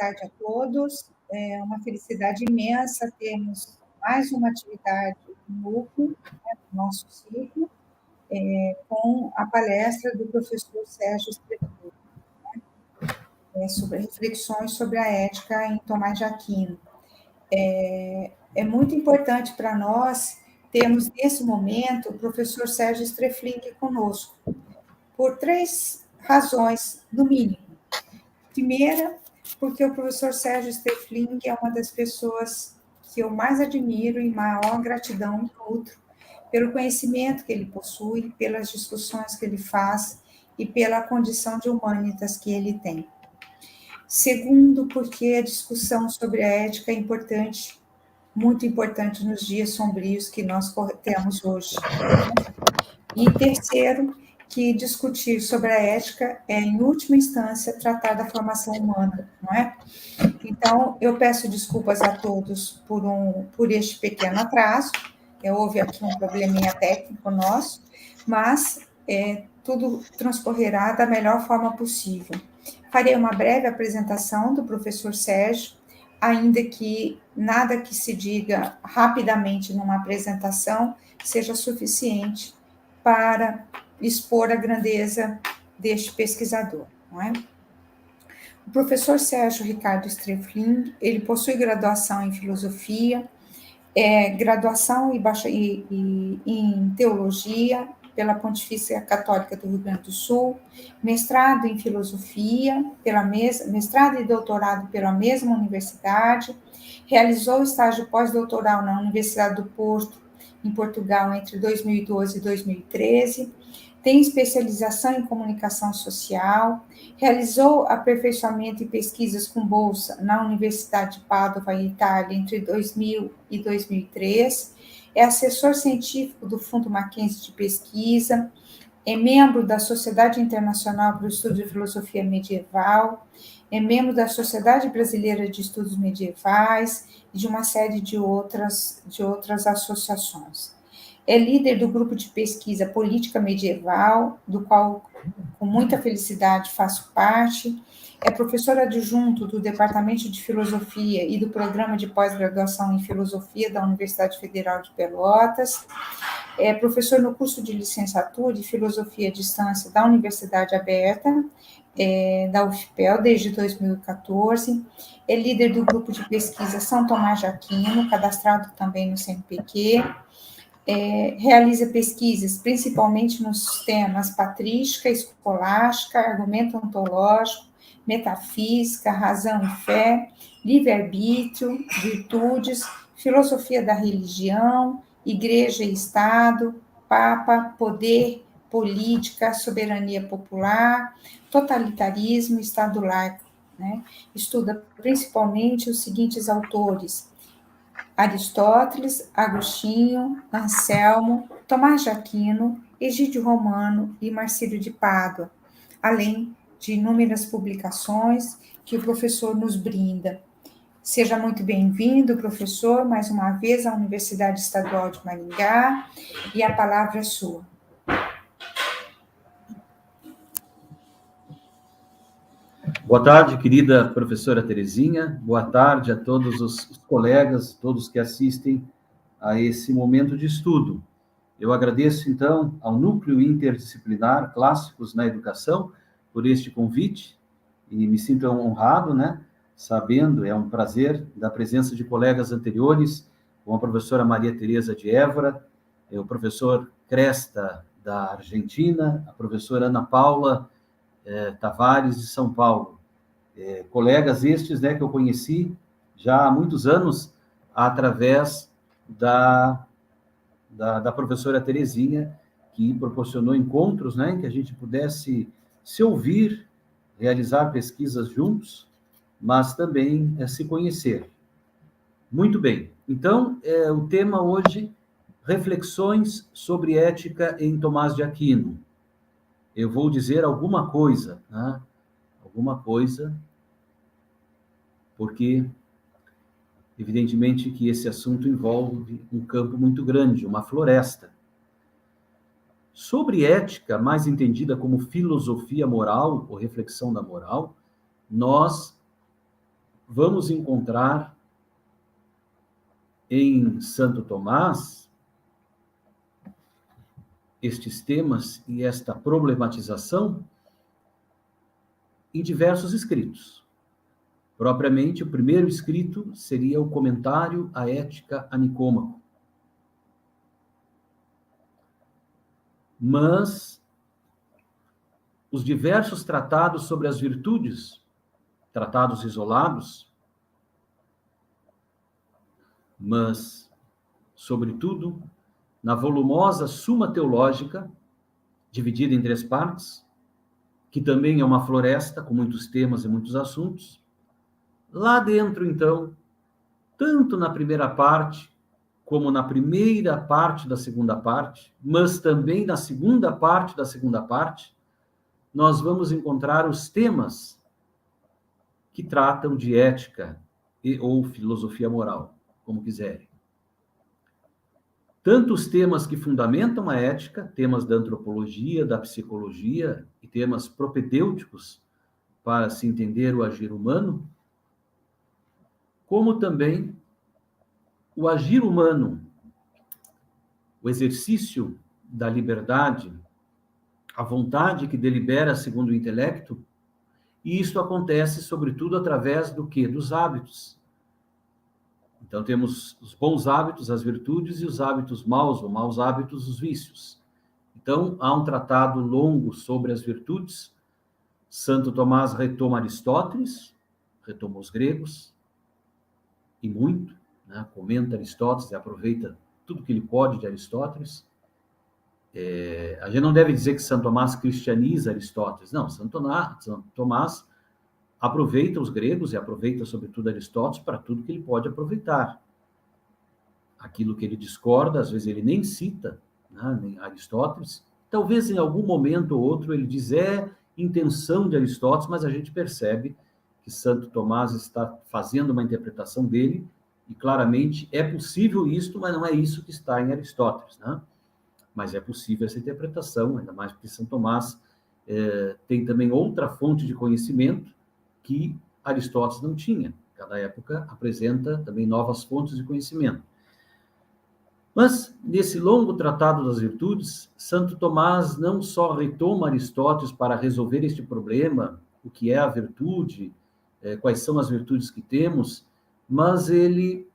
tarde a todos. É uma felicidade imensa termos mais uma atividade no núcleo, né, do nosso ciclo, com a palestra do professor Sérgio Streflin, sobre reflexões sobre a ética em Tomás de Aquino. É muito importante para nós termos, nesse momento, o professor Sérgio Streflin conosco, por 3 razões, no mínimo. Primeira, porque o professor Sérgio Streflin é uma das pessoas que eu mais admiro e maior gratidão nutro pelo conhecimento que ele possui, pelas discussões que ele faz e pela condição de humanitas que ele tem. Segundo, porque a discussão sobre a ética é importante, muito importante nos dias sombrios que nós temos hoje. E terceiro, que discutir sobre a ética é, em última instância, tratar da formação humana, não é? Então, eu peço desculpas a todos por este pequeno atraso, houve aqui um probleminha técnico nosso, mas tudo transcorrerá da melhor forma possível. Farei uma breve apresentação do professor Sérgio, ainda que nada que se diga rapidamente numa apresentação seja suficiente para expor a grandeza deste pesquisador, não é? O professor Sérgio Ricardo Streflin, ele possui graduação em filosofia, graduação em teologia pela Pontifícia Católica do Rio Grande do Sul, mestrado em filosofia, mestrado e doutorado pela mesma universidade, realizou estágio pós-doutoral na Universidade do Porto, em Portugal, entre 2012 e 2013, tem especialização em comunicação social, realizou aperfeiçoamento e pesquisas com bolsa na Universidade de Padova, Itália, entre 2000 e 2003, é assessor científico do Fundo Mackenzie de Pesquisa, é membro da Sociedade Internacional para o Estudo de Filosofia Medieval, é membro da Sociedade Brasileira de Estudos Medievais e de uma série de outras associações. É líder do grupo de pesquisa Política Medieval, do qual, com muita felicidade, faço parte. É professor adjunto do Departamento de Filosofia e do Programa de Pós-Graduação em Filosofia da Universidade Federal de Pelotas. É professor no curso de licenciatura e Filosofia à Distância da Universidade Aberta, da UFPEL, desde 2014. É líder do grupo de pesquisa São Tomás de Aquino, cadastrado também no CNPq. Realiza pesquisas principalmente nos temas patrística, escolástica, argumento ontológico, metafísica, razão e fé, livre-arbítrio, virtudes, filosofia da religião, igreja e Estado, Papa, poder, política, soberania popular, totalitarismo, Estado laico, né? Estuda principalmente os seguintes autores: Aristóteles, Agostinho, Anselmo, Tomás de Aquino, Egídio Romano e Marcílio de Pádua, além de inúmeras publicações que o professor nos brinda. Seja muito bem-vindo, professor, mais uma vez à Universidade Estadual de Maringá, e a palavra é sua. Boa tarde, querida professora Terezinha. Boa tarde a todos os colegas, todos que assistem a esse momento de estudo. Eu agradeço, então, ao Núcleo Interdisciplinar Clássicos na Educação por este convite e me sinto honrado, né? Sabendo, é um prazer, da presença de colegas anteriores, como a professora Maria Tereza de Évora, o professor Cresta, da Argentina, a professora Ana Paula Tavares, de São Paulo. Colegas estes, né, que eu conheci já há muitos anos através da professora Terezinha, que proporcionou encontros, né, em que a gente pudesse se ouvir, realizar pesquisas juntos, mas também se conhecer. Muito bem. Então, o tema hoje, reflexões sobre ética em Tomás de Aquino. Eu vou dizer alguma coisa, né? Alguma coisa, porque, evidentemente, que esse assunto envolve um campo muito grande, uma floresta. Sobre ética, mais entendida como filosofia moral ou reflexão da moral, nós vamos encontrar em Santo Tomás estes temas e esta problematização em diversos escritos. Propriamente, o primeiro escrito seria o Comentário à Ética a Nicômaco. Mas os diversos tratados sobre as virtudes, tratados isolados, mas, sobretudo, na volumosa Suma Teológica, dividida em 3 partes, que também é uma floresta com muitos temas e muitos assuntos. Lá dentro, então, tanto na primeira parte, como na primeira parte da segunda parte, mas também na segunda parte da segunda parte, nós vamos encontrar os temas que tratam de ética ou filosofia moral, como quiserem. Tanto os temas que fundamentam a ética, temas da antropologia, da psicologia e temas propedêuticos para se entender o agir humano, como também o agir humano, o exercício da liberdade, a vontade que delibera segundo o intelecto, e isso acontece, sobretudo, através do quê? Dos hábitos. Então, temos os bons hábitos, as virtudes, e os hábitos maus, ou maus hábitos, os vícios. Então, há um tratado longo sobre as virtudes. Santo Tomás retoma Aristóteles, retoma os gregos, e muito, né? Comenta Aristóteles e aproveita tudo que ele pode de Aristóteles. A gente não deve dizer que Santo Tomás cristianiza Aristóteles, não. Santo Tomás aproveita os gregos e aproveita, sobretudo, Aristóteles para tudo que ele pode aproveitar. Aquilo que ele discorda, às vezes ele nem cita, né, nem Aristóteles. Talvez em algum momento ou outro ele diz intenção de Aristóteles, mas a gente percebe que Santo Tomás está fazendo uma interpretação dele, e claramente é possível isto, mas não é isso que está em Aristóteles, né? Mas é possível essa interpretação, ainda mais porque Santo Tomás tem também outra fonte de conhecimento que Aristóteles não tinha. Cada época apresenta também novas fontes de conhecimento. Mas, nesse longo tratado das virtudes, Santo Tomás não só retoma Aristóteles para resolver este problema, o que é a virtude, quais são as virtudes que temos, mas ele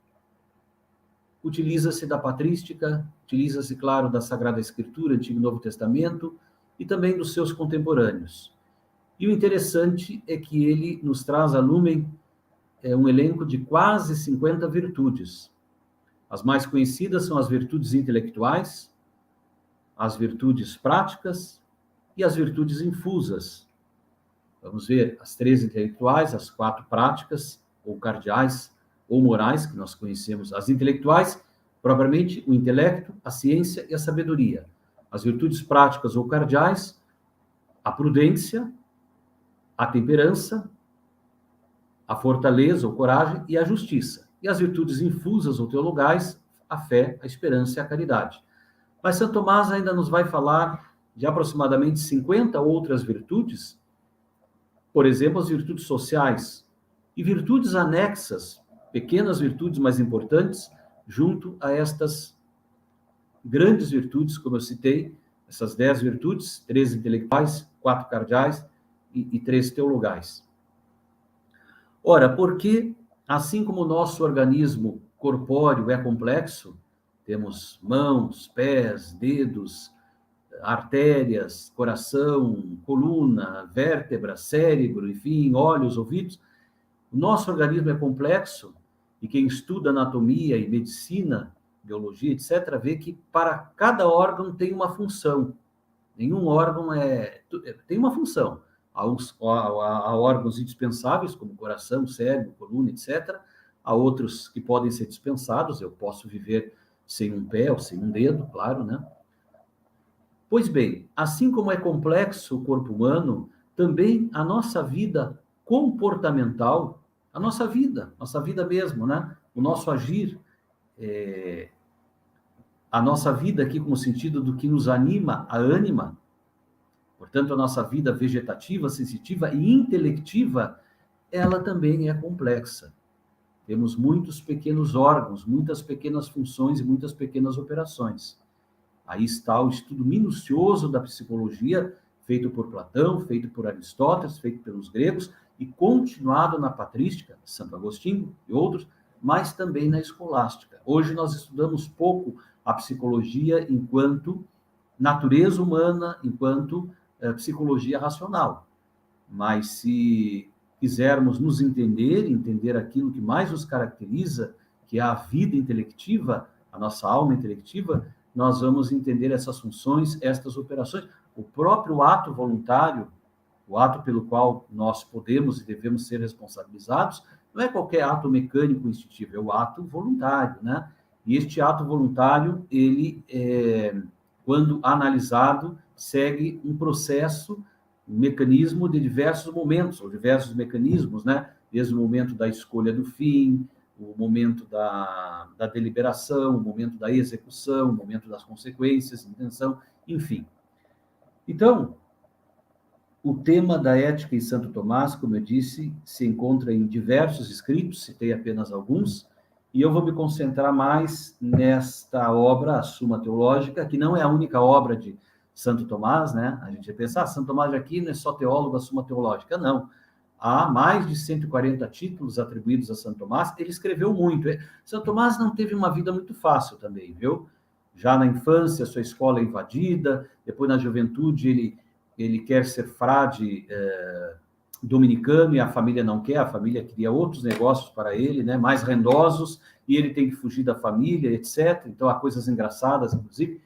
utiliza-se da patrística, utiliza-se, claro, da Sagrada Escritura, Antigo e Novo Testamento, e também dos seus contemporâneos. E o interessante é que ele nos traz a lumen um elenco de quase 50 virtudes. As mais conhecidas são as virtudes intelectuais, as virtudes práticas e as virtudes infusas. Vamos ver as 3 intelectuais, as 4 práticas, ou cardeais, ou morais, que nós conhecemos. As intelectuais, propriamente, o intelecto, a ciência e a sabedoria. As virtudes práticas ou cardeais, a prudência, a temperança, a fortaleza ou coragem e a justiça. E as virtudes infusas ou teologais, a fé, a esperança e a caridade. Mas Santo Tomás ainda nos vai falar de aproximadamente 50 outras virtudes, por exemplo, as virtudes sociais e virtudes anexas, pequenas virtudes mais importantes, junto a estas grandes virtudes, como eu citei, essas 10 virtudes, 3 intelectuais, 4 cardeais e 3 teologais. Ora, porque, assim como o nosso organismo corpóreo é complexo, temos mãos, pés, dedos, artérias, coração, coluna, vértebra, cérebro, enfim, olhos, ouvidos, o nosso organismo é complexo, e quem estuda anatomia e medicina, biologia, etc., vê que para cada órgão tem uma função. Nenhum órgão tem uma função. Há órgãos indispensáveis, como coração, cérebro, coluna, etc. Há outros que podem ser dispensados. Eu posso viver sem um pé ou sem um dedo, claro, né? Pois bem, assim como é complexo o corpo humano, também a nossa vida comportamental, a nossa vida mesmo, né? O nosso agir, a nossa vida aqui como sentido do que nos anima, a ânima, portanto, a nossa vida vegetativa, sensitiva e intelectiva ela também é complexa. Temos muitos pequenos órgãos, muitas pequenas funções e muitas pequenas operações. Aí está o estudo minucioso da psicologia, feito por Platão, feito por Aristóteles, feito pelos gregos, e continuado na patrística, Santo Agostinho e outros, mas também na escolástica. Hoje nós estudamos pouco a psicologia enquanto natureza humana, enquanto psicologia racional. Mas se quisermos nos entender, entender aquilo que mais nos caracteriza, que é a vida intelectiva, a nossa alma intelectiva, nós vamos entender essas funções, estas operações. O próprio ato voluntário, o ato pelo qual nós podemos e devemos ser responsabilizados, não é qualquer ato mecânico instintivo, é o ato voluntário, né? E este ato voluntário, ele, quando analisado, segue um processo, um mecanismo de diversos momentos, ou diversos mecanismos, né? Desde o momento da escolha do fim, o momento da deliberação, o momento da execução, o momento das consequências, intenção, enfim. Então, o tema da ética em Santo Tomás, como eu disse, se encontra em diversos escritos, citei apenas alguns, e eu vou me concentrar mais nesta obra, a Suma Teológica, que não é a única obra de Santo Tomás, né? A gente vai pensar, Santo Tomás de Aquino é só teólogo, a Suma Teológica. Não. Há mais de 140 títulos atribuídos a Santo Tomás, ele escreveu muito. Santo Tomás não teve uma vida muito fácil também, viu? Já na infância, sua escola é invadida, depois na juventude ele quer ser frade dominicano e a família não quer, a família queria outros negócios para ele, né, mais rendosos, e ele tem que fugir da família, etc. Então há coisas engraçadas, inclusive.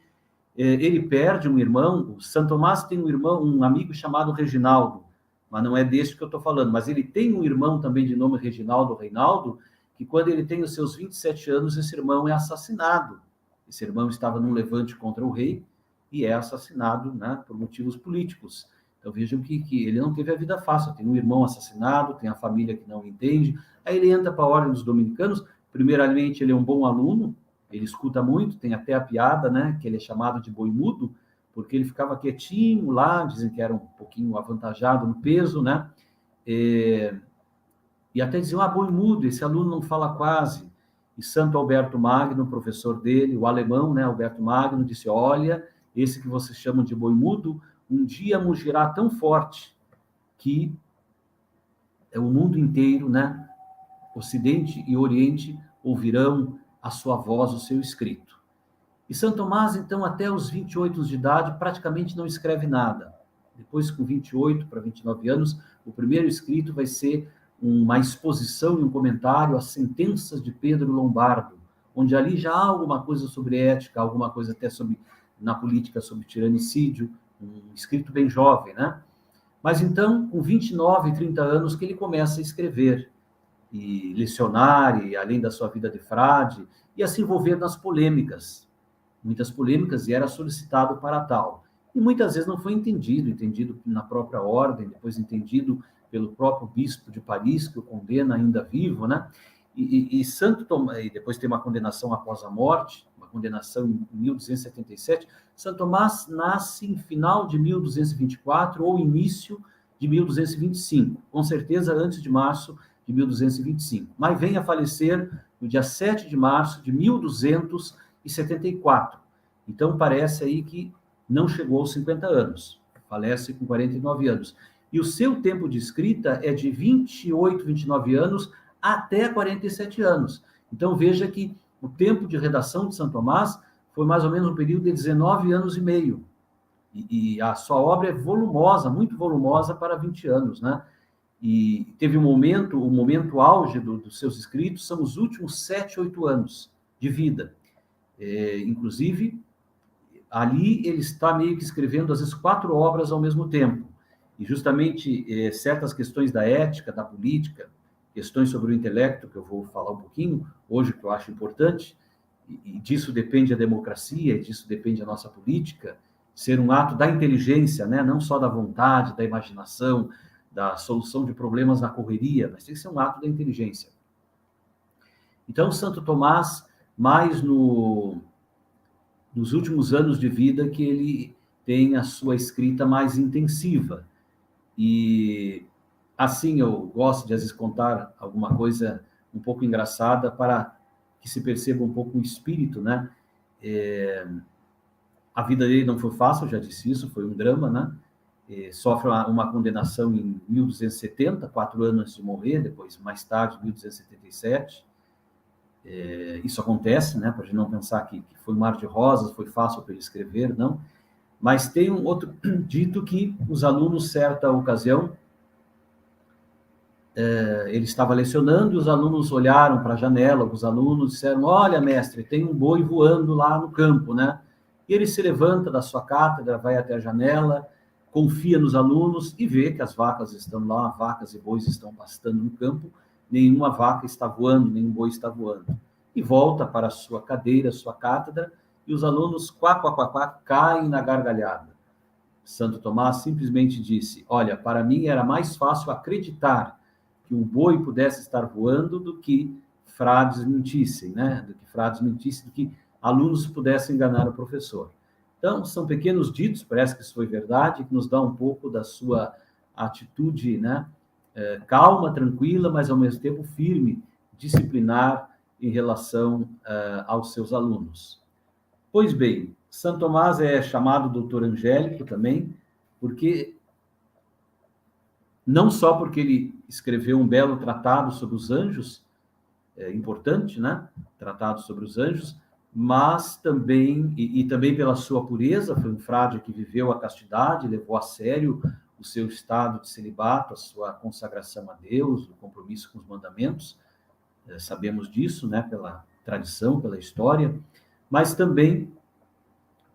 Ele perde um irmão, o Santo Tomás tem um irmão, um amigo chamado Reginaldo, mas não é desse que eu estou falando, mas ele tem um irmão também de nome Reginaldo Reinaldo, que quando ele tem os seus 27 anos, esse irmão é assassinado. Esse irmão estava num levante contra o rei e é assassinado, né, por motivos políticos. Então vejam que ele não teve a vida fácil, tem um irmão assassinado, tem a família que não entende, aí ele entra para a Ordem dos Dominicanos. Primeiramente ele é um bom aluno, ele escuta muito, tem até a piada, né, que ele é chamado de boi mudo, porque ele ficava quietinho lá, dizem que era um pouquinho avantajado no peso, né, e até diziam, boi mudo, esse aluno não fala quase. E Santo Alberto Magno, professor dele, o alemão, né, Alberto Magno, disse, olha, esse que vocês chamam de boi mudo, um dia mugirá tão forte que o mundo inteiro, né, Ocidente e Oriente, ouvirão a sua voz, o seu escrito. E Santo Tomás, então, até os 28 anos de idade, praticamente não escreve nada. Depois, com 28 para 29 anos, o primeiro escrito vai ser uma exposição e um comentário às sentenças de Pedro Lombardo, onde ali já há alguma coisa sobre ética, alguma coisa até sobre, na política, sobre tiranicídio, um escrito bem jovem, né? Mas então, com 29, 30 anos, que ele começa a escrever e lecionar, e além da sua vida de frade, e a se envolver nas polêmicas. Muitas polêmicas, e era solicitado para tal. E muitas vezes não foi entendido na própria ordem, depois entendido pelo próprio bispo de Paris, que o condena ainda vivo, né? E Santo Tomás, e depois tem uma condenação após a morte, uma condenação em 1277. Santo Tomás nasce em final de 1224 ou início de 1225, com certeza antes de março de 1225, mas vem a falecer no dia 7 de março de 1274. Então parece aí que não chegou aos 50 anos, falece com 49 anos. E o seu tempo de escrita é de 28, 29 anos até 47 anos. Então veja que o tempo de redação de Santo Tomás foi mais ou menos um período de 19 anos e meio. E a sua obra é volumosa, muito volumosa para 20 anos, né? E teve o momento auge dos seus escritos são os últimos 7, 8 anos de vida. Inclusive, ali ele está meio que escrevendo, às vezes, 4 obras ao mesmo tempo. E justamente certas questões da ética, da política, questões sobre o intelecto, que eu vou falar um pouquinho hoje, que eu acho importante, e disso depende a democracia, e disso depende a nossa política, ser um ato da inteligência, né? Não só da vontade, da imaginação, da solução de problemas na correria, mas tem que ser um ato da inteligência. Então, Santo Tomás, mais nos últimos anos de vida, que ele tem a sua escrita mais intensiva. E assim, eu gosto de, às vezes, contar alguma coisa um pouco engraçada para que se perceba um pouco o espírito, né? A vida dele não foi fácil, eu já disse isso, foi um drama, né? Sofre uma condenação em 1270, 4 anos antes de morrer, depois, mais tarde, 1277. Isso acontece, né? Para a gente não pensar que foi um mar de rosas, foi fácil para ele escrever, não. Mas tem um outro dito que os alunos, certa ocasião, ele estava lecionando e os alunos olharam para a janela, os alunos disseram: olha, mestre, tem um boi voando lá no campo, né? E ele se levanta da sua cátedra, vai até a janela, confia nos alunos e vê que as vacas estão lá, vacas e bois estão pastando no campo, nenhuma vaca está voando, nenhum boi está voando. E volta para a sua cadeira, sua cátedra, e os alunos, quá, quá, quá, quá, caem na gargalhada. Santo Tomás simplesmente disse: olha, para mim era mais fácil acreditar que um boi pudesse estar voando do que frades mentissem, né? Do que alunos pudessem enganar o professor. Então, são pequenos ditos, parece que isso foi verdade, que nos dá um pouco da sua atitude, né? Calma, tranquila, mas ao mesmo tempo firme, disciplinar em relação aos seus alunos. Pois bem, Santo Tomás é chamado doutor angélico também, porque não só porque ele escreveu um belo tratado sobre os anjos, importante, né? Tratado sobre os anjos, mas também, e também pela sua pureza, foi um frade que viveu a castidade, levou a sério o seu estado de celibato, a sua consagração a Deus, o compromisso com os mandamentos, sabemos disso, né? Pela tradição, pela história, mas também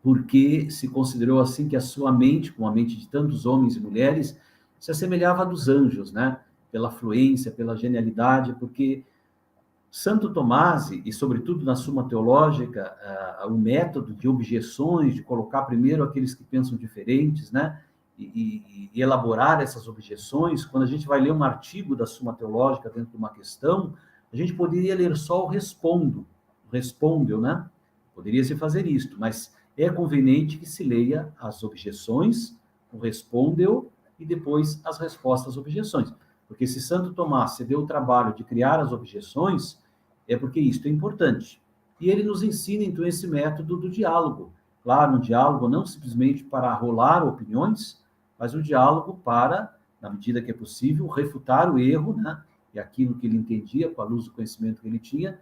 porque se considerou assim que a sua mente, como a mente de tantos homens e mulheres, se assemelhava à dos anjos, né? Pela fluência, pela genialidade, porque Santo Tomás, e sobretudo na Suma Teológica, o método de objeções, de colocar primeiro aqueles que pensam diferentes, né? E elaborar essas objeções, quando a gente vai ler um artigo da Suma Teológica dentro de uma questão, a gente poderia ler só o respondeu, né? Poderia-se fazer isto, mas é conveniente que se leia as objeções, o respondeu e depois as respostas às objeções. Porque se Santo Tomás se deu o trabalho de criar as objeções, é porque isto é importante. E ele nos ensina, então, esse método do diálogo. Claro, um diálogo não simplesmente para arrolar opiniões, mas um diálogo para, na medida que é possível, refutar o erro, né? E aquilo que ele entendia, com a luz do conhecimento que ele tinha,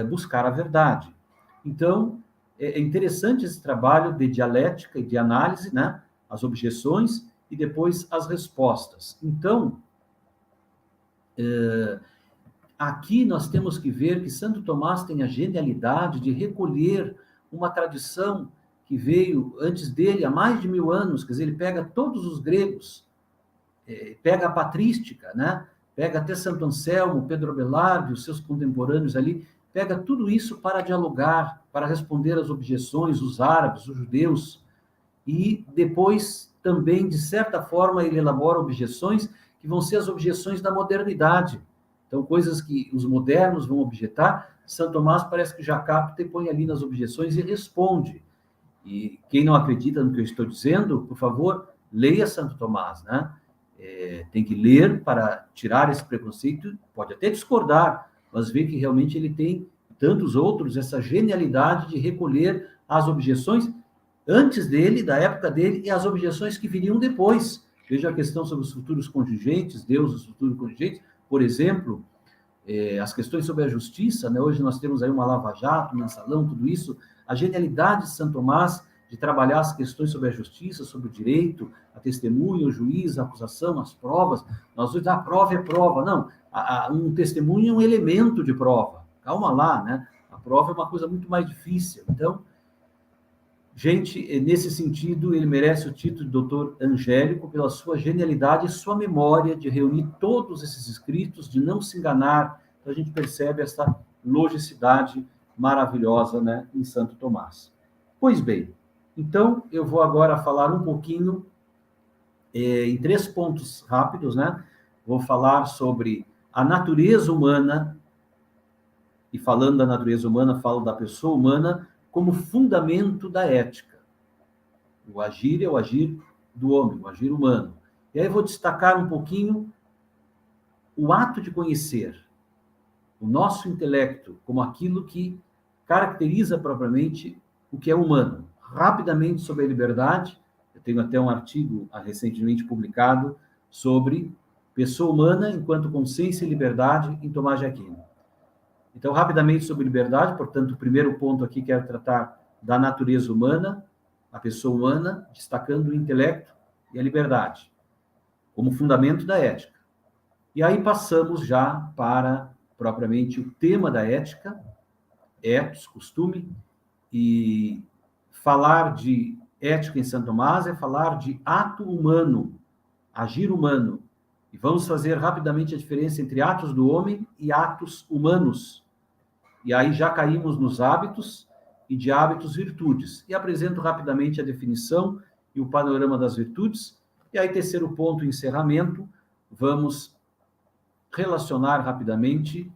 buscar a verdade. Então, é interessante esse trabalho de dialética e de análise, né? As objeções e depois as respostas. Então, aqui nós temos que ver que Santo Tomás tem a genialidade de recolher uma tradição que veio antes dele há mais de 1000 anos, quer dizer, ele pega todos os gregos, pega a patrística, né? Pega até Santo Anselmo, Pedro Abelardo, os seus contemporâneos ali, pega tudo isso para dialogar, para responder às objeções, os árabes, os judeus, e depois também, de certa forma, ele elabora objeções que vão ser as objeções da modernidade. Então, coisas que os modernos vão objetar, Santo Tomás parece que já capta e põe ali nas objeções e responde. E quem não acredita no que eu estou dizendo, por favor, leia Santo Tomás, né? Tem que ler para tirar esse preconceito, pode até discordar, mas ver que realmente ele tem, tantos outros, essa genialidade de recolher as objeções antes dele, da época dele, e as objeções que viriam depois. Veja a questão sobre os futuros contingentes, Deus, os futuros contingentes, por exemplo, as questões sobre a justiça, né? Hoje nós temos aí uma lava-jato, um mensalão, tudo isso, a genialidade de Santo Tomás de trabalhar as questões sobre a justiça, sobre o direito, a testemunha, o juiz, a acusação, as provas. Nós vamos dizer, a prova é prova. Não, um testemunho é um elemento de prova. Calma lá, né? A prova é uma coisa muito mais difícil. Então, gente, nesse sentido, ele merece o título de doutor angélico pela sua genialidade e sua memória de reunir todos esses escritos, de não se enganar. Então, a gente percebe essa logicidade maravilhosa, né, em Santo Tomás. Pois bem, então eu vou agora falar um pouquinho em 3 pontos rápidos, né? Vou falar sobre a natureza humana, e falando da natureza humana, falo da pessoa humana como fundamento da ética. O agir é o agir do homem, o agir humano. E aí eu vou destacar um pouquinho o ato de conhecer o nosso intelecto como aquilo que caracteriza propriamente o que é humano. Rapidamente sobre a liberdade, eu tenho até um artigo recentemente publicado sobre pessoa humana enquanto consciência e liberdade em Tomás de Aquino. Então, rapidamente sobre liberdade, portanto, o primeiro ponto aqui quero tratar da natureza humana, a pessoa humana, destacando o intelecto e a liberdade como fundamento da ética. E aí passamos já para, propriamente, o tema da ética, ethos, costume, e falar de ética em Santo Tomás é falar de ato humano, agir humano. E vamos fazer rapidamente a diferença entre atos do homem e atos humanos. E aí já caímos nos hábitos, e de hábitos virtudes. E apresento rapidamente a definição e o panorama das virtudes. E aí, terceiro ponto, encerramento, vamos relacionar rapidamente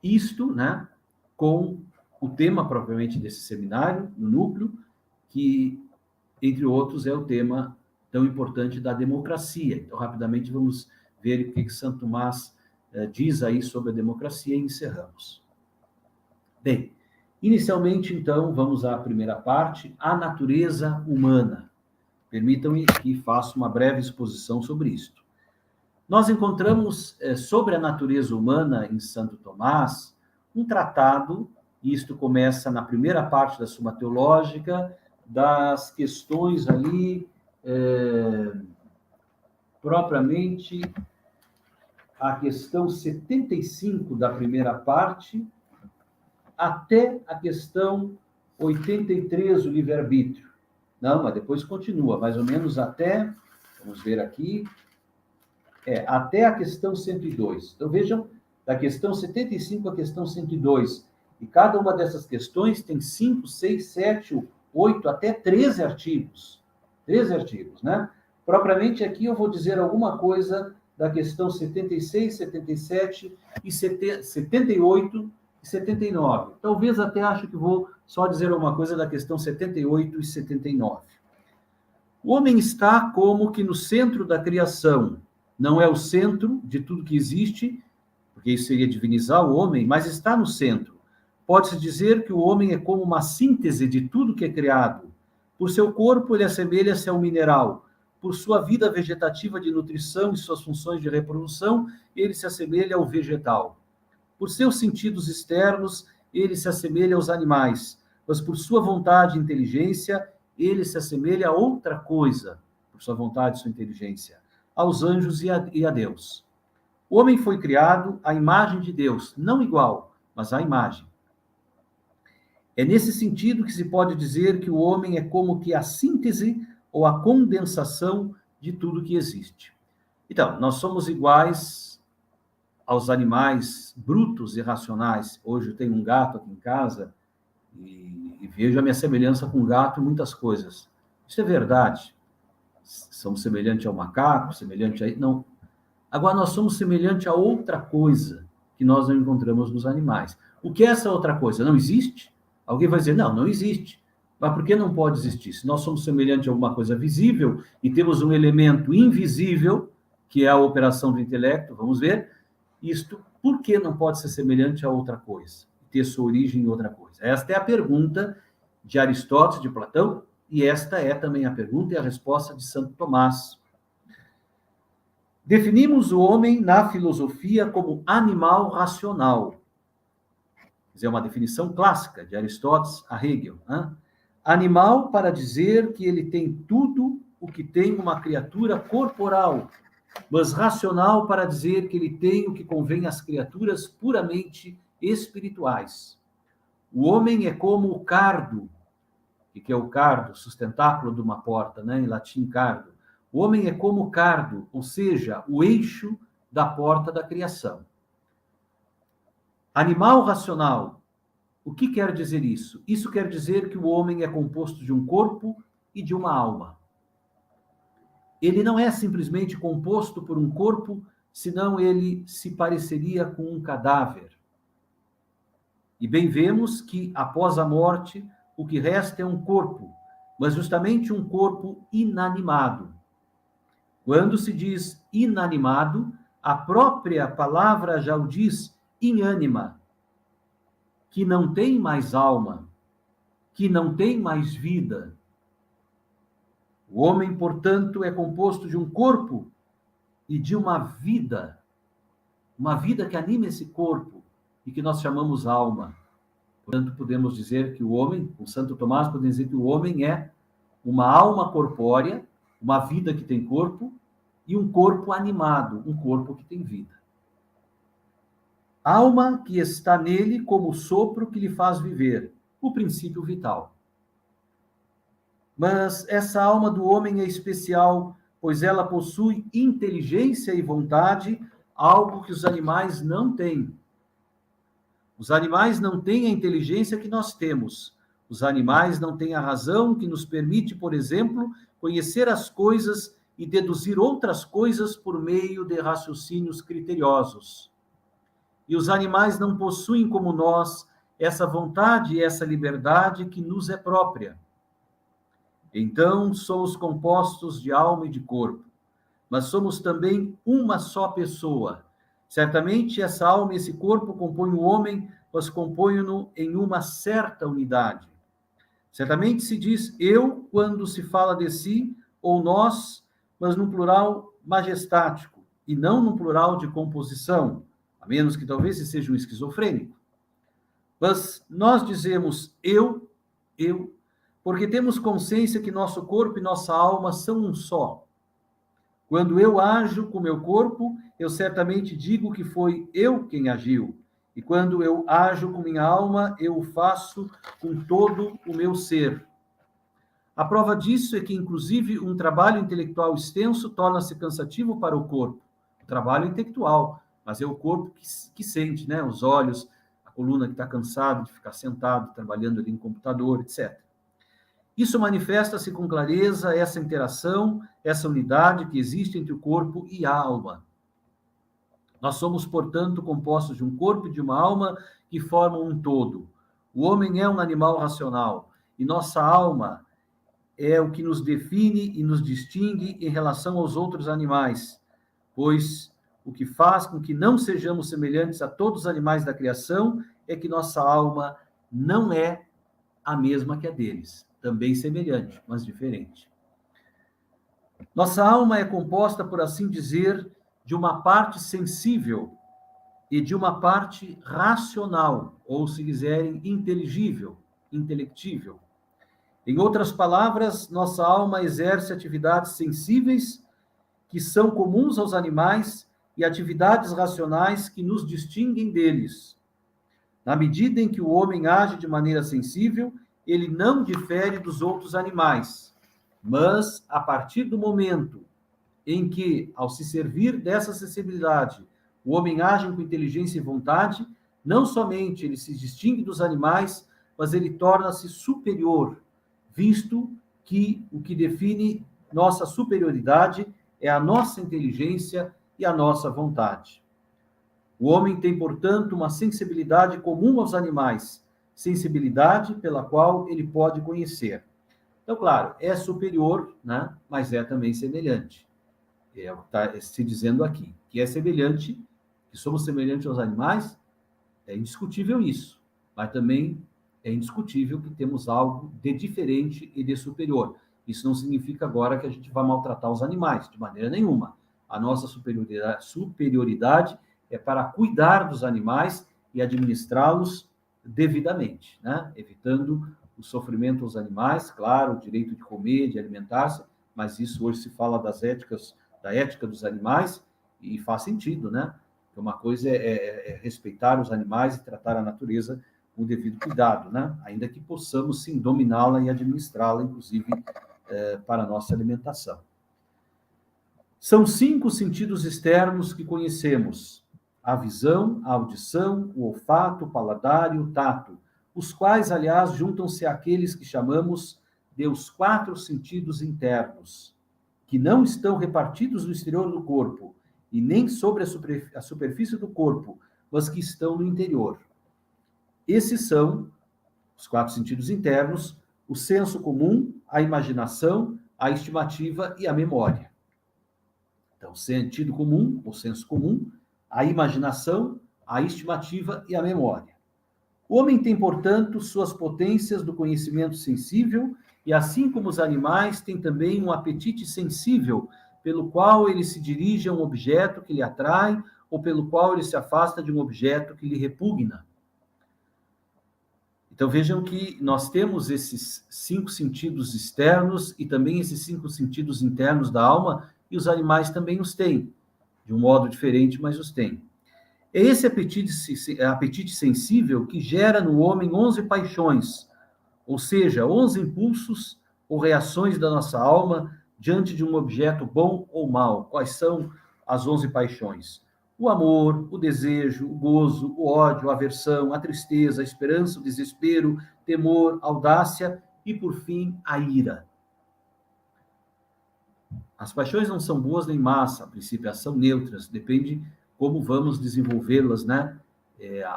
isto, né, com o tema propriamente desse seminário, no núcleo, que, entre outros, é o tema tão importante da democracia. Então, rapidamente, vamos ver o que Santo Tomás diz aí sobre a democracia e encerramos. Bem, inicialmente, então, vamos à primeira parte, a natureza humana. Permitam-me que faça uma breve exposição sobre isto. Nós encontramos sobre a natureza humana em Santo Tomás um tratado, e isto começa na primeira parte da Suma Teológica, das questões ali, propriamente, a questão 75 da primeira parte, até a questão 83, o livre-arbítrio. Não, mas depois continua, mais ou menos até, vamos ver aqui, até a questão 102. Então, vejam, da questão 75 à questão 102. E cada uma dessas questões tem 5, 6, 7, 8, até 13 artigos. 13 artigos, né? Propriamente aqui eu vou dizer alguma coisa da questão 76, 77, e 78 e 79. Talvez até acho que vou só dizer alguma coisa da questão 78 e 79. O homem está como que no centro da criação. Não é o centro de tudo que existe, porque isso seria divinizar o homem, mas está no centro. Pode-se dizer que o homem é como uma síntese de tudo que é criado. Por seu corpo, ele assemelha-se ao mineral. Por sua vida vegetativa de nutrição e suas funções de reprodução, ele se assemelha ao vegetal. Por seus sentidos externos, ele se assemelha aos animais. Mas por sua vontade e inteligência, ele se assemelha a outra coisa. Por sua vontade e sua inteligência. Aos anjos e a Deus. O homem foi criado à imagem de Deus, não igual, mas à imagem. É nesse sentido que se pode dizer que o homem é como que a síntese ou a condensação de tudo que existe. Então, nós somos iguais aos animais brutos e racionais. Hoje eu tenho um gato aqui em casa e vejo a minha semelhança com o gato em muitas coisas. Isso é verdade. Somos semelhantes ao macaco, semelhante a... Não. Agora, nós somos semelhante a outra coisa que nós não encontramos nos animais. O que é essa outra coisa? Não existe? Alguém vai dizer, não existe. Mas por que não pode existir? Se nós somos semelhantes a alguma coisa visível e temos um elemento invisível, que é a operação do intelecto, vamos ver, isto, por que não pode ser semelhante a outra coisa? Ter sua origem em outra coisa? Esta é a pergunta de Aristóteles, de Platão, e esta é também a pergunta e a resposta de Santo Tomás. Definimos o homem na filosofia como animal racional. Quer dizer, uma definição clássica de Aristóteles a Hegel. Né? Animal para dizer que ele tem tudo o que tem uma criatura corporal, mas racional para dizer que ele tem o que convém às criaturas puramente espirituais. O homem é como o cardo, que é o cardo, sustentáculo de uma porta, né? Em latim cardo. O homem é como o cardo, ou seja, o eixo da porta da criação. Animal racional. O que quer dizer isso? Isso quer dizer que o homem é composto de um corpo e de uma alma. Ele não é simplesmente composto por um corpo, senão ele se pareceria com um cadáver. E bem vemos que, após a morte, o que resta é um corpo, mas justamente um corpo inanimado. Quando se diz inanimado, A própria palavra já o diz, inânima, que não tem mais alma, que não tem mais vida. O homem, portanto, é composto de um corpo e de uma vida que anima esse corpo e que nós chamamos alma. Portanto, podemos dizer que o homem, com Santo Tomás, podemos dizer que o homem é uma alma corpórea, uma vida que tem corpo, e um corpo animado, um corpo que tem vida. Alma que está nele como o sopro que lhe faz viver, o princípio vital. Mas essa alma do homem é especial, pois ela possui inteligência e vontade, algo que os animais não têm. Os animais não têm a inteligência que nós temos. Os animais não têm a razão que nos permite, por exemplo, conhecer as coisas e deduzir outras coisas por meio de raciocínios criteriosos. E os animais não possuem, como nós, essa vontade e essa liberdade que nos é própria. Então, somos compostos de alma e de corpo, mas somos também uma só pessoa. Certamente, essa alma e esse corpo compõem o homem, mas compõem-no em uma certa unidade. Certamente se diz eu quando se fala de si, ou nós, mas num plural majestático, e não num plural de composição, a menos que talvez se seja um esquizofrênico. Mas nós dizemos eu, porque temos consciência que nosso corpo e nossa alma são um só. Quando eu ajo com meu corpo, eu certamente digo que foi eu quem agiu. E quando eu ajo com minha alma, eu o faço com todo o meu ser. A prova disso é que, inclusive, um trabalho intelectual extenso torna-se cansativo para o corpo. O trabalho intelectual, mas é o corpo que sente, né? Os olhos, a coluna que está cansado de ficar sentado, trabalhando ali no computador, etc. Isso manifesta-se com clareza, essa interação, essa unidade que existe entre o corpo e a alma. Nós somos, portanto, compostos de um corpo e de uma alma que formam um todo. O homem é um animal racional e nossa alma é o que nos define e nos distingue em relação aos outros animais, pois o que faz com que não sejamos semelhantes a todos os animais da criação é que nossa alma não é a mesma que a deles, também semelhante, mas diferente. Nossa alma é composta, por assim dizer, de uma parte sensível e de uma parte racional, ou, se quiserem, inteligível, intelectível. Em outras palavras, nossa alma exerce atividades sensíveis que são comuns aos animais e atividades racionais que nos distinguem deles. Na medida em que o homem age de maneira sensível, ele não difere dos outros animais, mas a partir do momento em que, ao se servir dessa sensibilidade, o homem age com inteligência e vontade, não somente ele se distingue dos animais, mas ele torna-se superior, visto que o que define nossa superioridade é a nossa inteligência e a nossa vontade. O homem tem, portanto, uma sensibilidade comum aos animais, sensibilidade pela qual ele pode conhecer. Então, claro, é superior, né? Mas é também semelhante. É o que está se dizendo aqui, que é semelhante, que somos semelhantes aos animais, é indiscutível isso, mas também é indiscutível que temos algo de diferente e de superior. Isso não significa agora que a gente vai maltratar os animais, de maneira nenhuma. A nossa superioridade é para cuidar dos animais e administrá-los devidamente, né? Evitando o sofrimento aos animais, claro, o direito de comer, de alimentar-se, mas isso hoje se fala da ética dos animais, e faz sentido, né? Uma coisa é respeitar os animais e tratar a natureza com o devido cuidado, né? Ainda que possamos, sim, dominá-la e administrá-la, inclusive, para a nossa alimentação. São 5 sentidos externos que conhecemos: a visão, a audição, o olfato, o paladar e o tato, os quais, aliás, juntam-se àqueles que chamamos de os 4 sentidos internos, que não estão repartidos no exterior do corpo e nem sobre a superfície do corpo, mas que estão no interior. Esses são os 4 sentidos internos: o senso comum, a imaginação, a estimativa e a memória. Então, sentido comum, ou senso comum, a imaginação, a estimativa e a memória. O homem tem, portanto, suas potências do conhecimento sensível e, assim como os animais, tem também um apetite sensível, pelo qual ele se dirige a um objeto que lhe atrai ou pelo qual ele se afasta de um objeto que lhe repugna. Então vejam que nós temos esses 5 sentidos externos e também esses 5 sentidos internos da alma, e os animais também os têm, de um modo diferente, mas os têm. É esse apetite sensível que gera no homem 11 paixões, ou seja, 11 impulsos ou reações da nossa alma diante de um objeto bom ou mau. Quais são as 11 paixões? O amor, o desejo, o gozo, o ódio, a aversão, a tristeza, a esperança, o desespero, temor, audácia e, por fim, a ira. As paixões não são boas nem más, a princípio, elas são neutras, depende como vamos desenvolvê-las, né?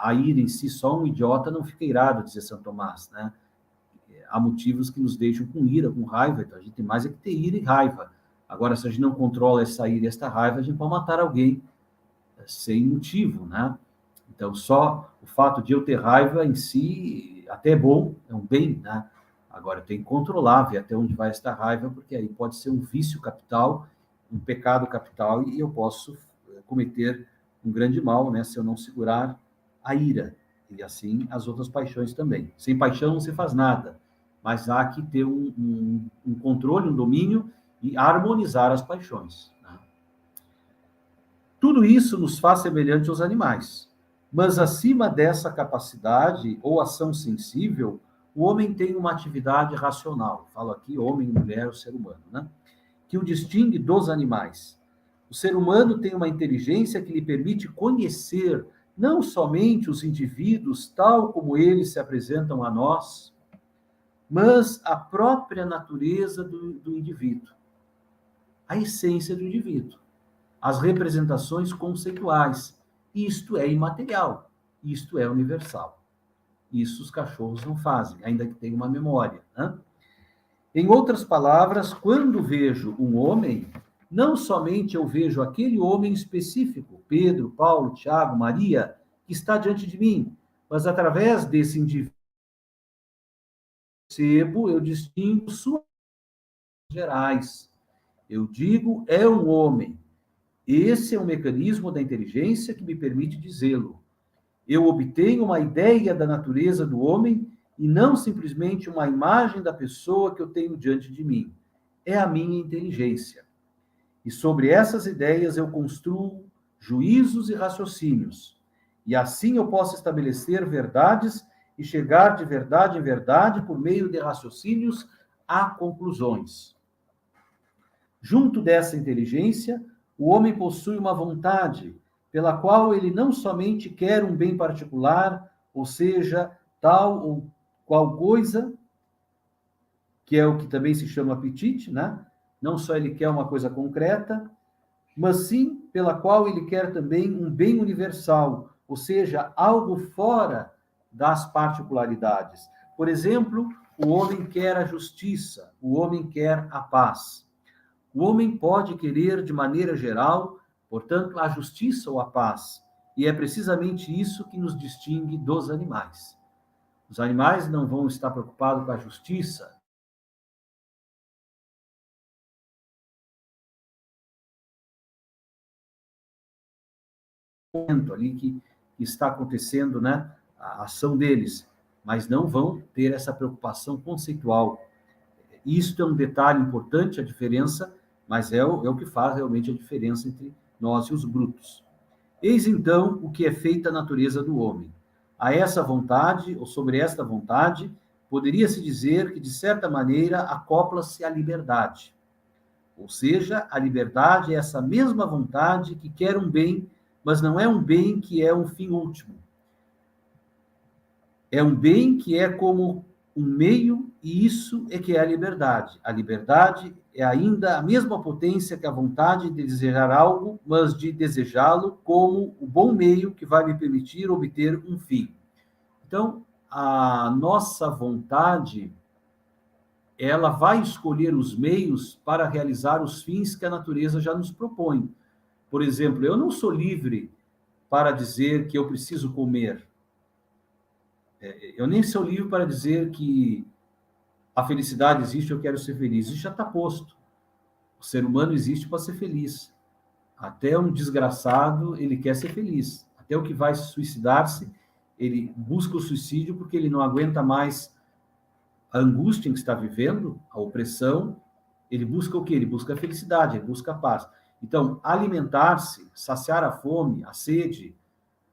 A ira em si, só um idiota não fica irado, dizia São Tomás, né? Há motivos que nos deixam com ira, com raiva, então a gente tem mais é que ter ira e raiva. Agora, se a gente não controla essa ira e esta raiva, a gente pode matar alguém sem motivo, né? Então, só o fato de eu ter raiva em si até é bom, é um bem, né? Agora, eu tenho que controlar, ver até onde vai esta raiva, porque aí pode ser um vício capital, um pecado capital, e eu posso cometer um grande mal, né? Se eu não segurar a ira. E assim as outras paixões também. Sem paixão não se faz nada, mas há que ter um controle, um domínio e harmonizar as paixões. Né? Tudo isso nos faz semelhante aos animais. Mas acima dessa capacidade ou ação sensível, o homem tem uma atividade racional. Falo aqui homem, mulher, o ser humano, né? Que o distingue dos animais. O ser humano tem uma inteligência que lhe permite conhecer não somente os indivíduos tal como eles se apresentam a nós, mas a própria natureza do indivíduo, a essência do indivíduo, as representações conceituais. Isto é imaterial, isto é universal. Isso os cachorros não fazem, ainda que tenham uma memória. Né? Em outras palavras, quando vejo um homem, não somente eu vejo aquele homem específico, Pedro, Paulo, Tiago, Maria, que está diante de mim, mas através desse indivíduo, eu distingo suas gerais. Eu digo, é um homem. Esse é o mecanismo da inteligência que me permite dizê-lo. Eu obtenho uma ideia da natureza do homem e não simplesmente uma imagem da pessoa que eu tenho diante de mim. É a minha inteligência. E sobre essas ideias eu construo juízos e raciocínios. E assim eu posso estabelecer verdades e chegar de verdade em verdade por meio de raciocínios a conclusões. Junto dessa inteligência, o homem possui uma vontade pela qual ele não somente quer um bem particular, ou seja, tal ou qual coisa, que é o que também se chama apetite, né? Não só ele quer uma coisa concreta, mas sim pela qual ele quer também um bem universal, ou seja, algo fora das particularidades. Por exemplo, o homem quer a justiça, o homem quer a paz. O homem pode querer de maneira geral, portanto, a justiça ou a paz, e é precisamente isso que nos distingue dos animais. Os animais não vão estar preocupados com a justiça, ali que está acontecendo, né, a ação deles, mas não vão ter essa preocupação conceitual. Isto é um detalhe importante, a diferença, mas é o que faz realmente a diferença entre nós e os brutos. Eis então o que é feita a natureza do homem. A essa vontade, ou sobre esta vontade, poderia-se dizer que, de certa maneira, acopla-se a liberdade. Ou seja, a liberdade é essa mesma vontade que quer um bem, mas não é um bem que é um fim último. É um bem que é como um meio, e isso é que é a liberdade. A liberdade é ainda a mesma potência que a vontade de desejar algo, mas de desejá-lo como o bom meio que vai me permitir obter um fim. Então, a nossa vontade ela vai escolher os meios para realizar os fins que a natureza já nos propõe. Por exemplo, eu não sou livre para dizer que eu preciso comer. Eu nem sou livre para dizer que a felicidade existe, eu quero ser feliz. Isso já está posto. O ser humano existe para ser feliz. Até um desgraçado, ele quer ser feliz. Até o que vai suicidar-se, ele busca o suicídio porque ele não aguenta mais a angústia em que está vivendo, a opressão. Ele busca o quê? Ele busca a felicidade, ele busca a paz. Então, alimentar-se, saciar a fome, a sede,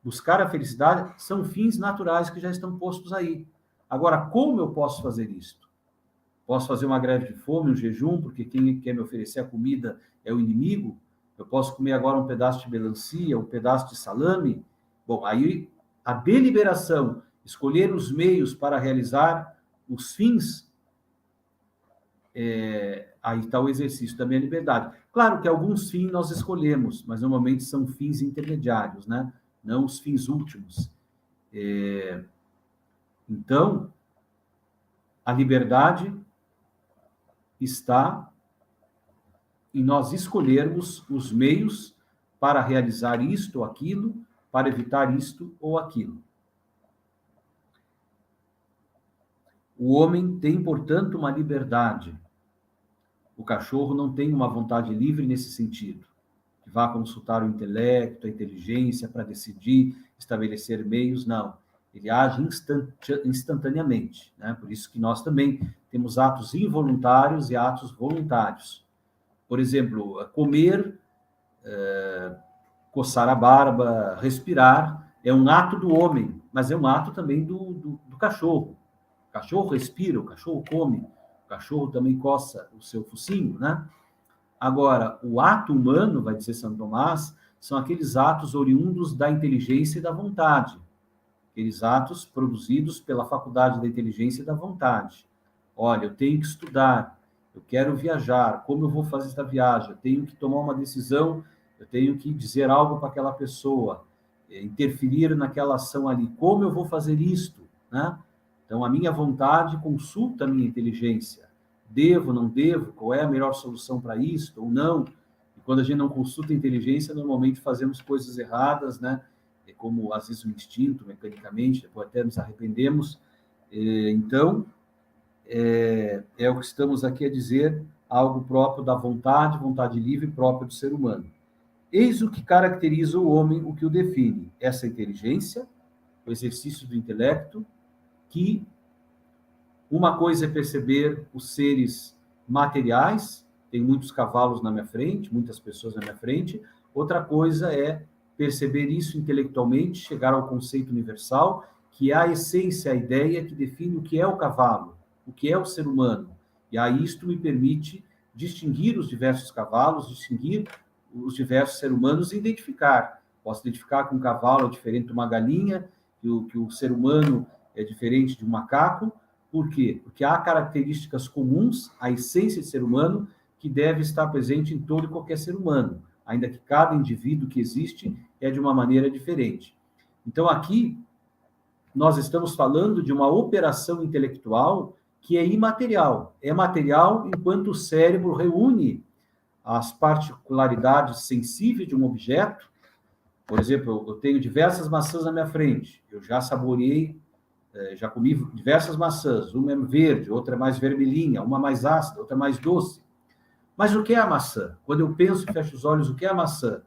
buscar a felicidade, são fins naturais que já estão postos aí. Agora, como eu posso fazer isto? Posso fazer uma greve de fome, um jejum, porque quem quer me oferecer a comida é o inimigo? Eu posso comer agora um pedaço de melancia, um pedaço de salame? Bom, aí a deliberação, escolher os meios para realizar os fins, aí está o exercício da minha liberdade. Claro que alguns fins nós escolhemos, mas normalmente são fins intermediários, né? Não os fins últimos. Então, a liberdade está em nós escolhermos os meios para realizar isto ou aquilo, para evitar isto ou aquilo. O homem tem, portanto, uma liberdade. O cachorro não tem uma vontade livre nesse sentido, que vá consultar o intelecto, a inteligência para decidir, estabelecer meios, não. Ele age instantaneamente, né? Por isso que nós também temos atos involuntários e atos voluntários. Por exemplo, comer, coçar a barba, respirar, é um ato do homem, mas é um ato também do cachorro. O cachorro respira, o cachorro come, o cachorro também coça o seu focinho, né? Agora, o ato humano, vai dizer Santo Tomás, são aqueles atos oriundos da inteligência e da vontade. Aqueles atos produzidos pela faculdade da inteligência e da vontade. Olha, eu tenho que estudar, eu quero viajar, como eu vou fazer esta viagem? Eu tenho que tomar uma decisão, eu tenho que dizer algo para aquela pessoa, interferir naquela ação ali. Como eu vou fazer isto? Né? Então, a minha vontade consulta a minha inteligência. Devo, não devo? Qual é a melhor solução para isto ou não? E quando a gente não consulta a inteligência, normalmente fazemos coisas erradas, né? Como, às vezes, o instinto, mecanicamente, depois até nos arrependemos. Então, é o que estamos aqui a dizer, algo próprio da vontade, vontade livre própria do ser humano. Eis o que caracteriza o homem, o que o define. Essa inteligência, o exercício do intelecto, que uma coisa é perceber os seres materiais, tem muitos cavalos na minha frente, muitas pessoas na minha frente, outra coisa é perceber isso intelectualmente, chegar ao conceito universal, que é a essência, a ideia que define o que é o cavalo, o que é o ser humano. E aí isto me permite distinguir os diversos cavalos, distinguir os diversos seres humanos e identificar. Posso identificar que um cavalo é diferente de uma galinha, que o ser humano é diferente de um macaco. Por quê? Porque há características comuns à essência de ser humano que deve estar presente em todo e qualquer ser humano, ainda que cada indivíduo que existe é de uma maneira diferente. Então, aqui, nós estamos falando de uma operação intelectual que é imaterial. É material enquanto o cérebro reúne as particularidades sensíveis de um objeto. Por exemplo, eu tenho diversas maçãs na minha frente, eu já saboreei, já comi diversas maçãs, uma é verde, outra é mais vermelhinha, uma mais ácida, outra mais doce. Mas o que é a maçã? Quando eu penso e fecho os olhos, o que é a maçã?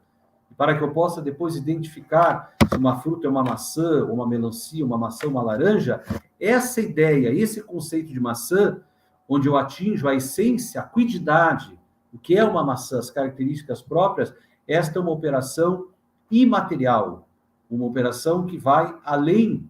Para que eu possa depois identificar se uma fruta é uma maçã, uma melancia, uma maçã, uma laranja, essa ideia, esse conceito de maçã, onde eu atinjo a essência, a quididade, o que é uma maçã, as características próprias, esta é uma operação imaterial, uma operação que vai além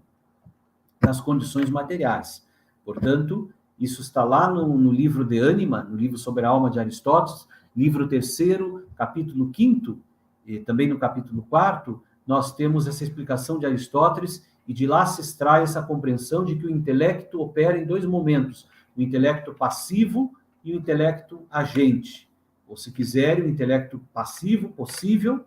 das condições materiais. Portanto, isso está lá no livro De Anima, no livro sobre a alma de Aristóteles, livro 3º, capítulo 5º, e também no capítulo 4º, nós temos essa explicação de Aristóteles, e de lá se extrai essa compreensão de que o intelecto opera em 2 momentos, o intelecto passivo e o intelecto agente. Ou, se quiser, o intelecto passivo, possível,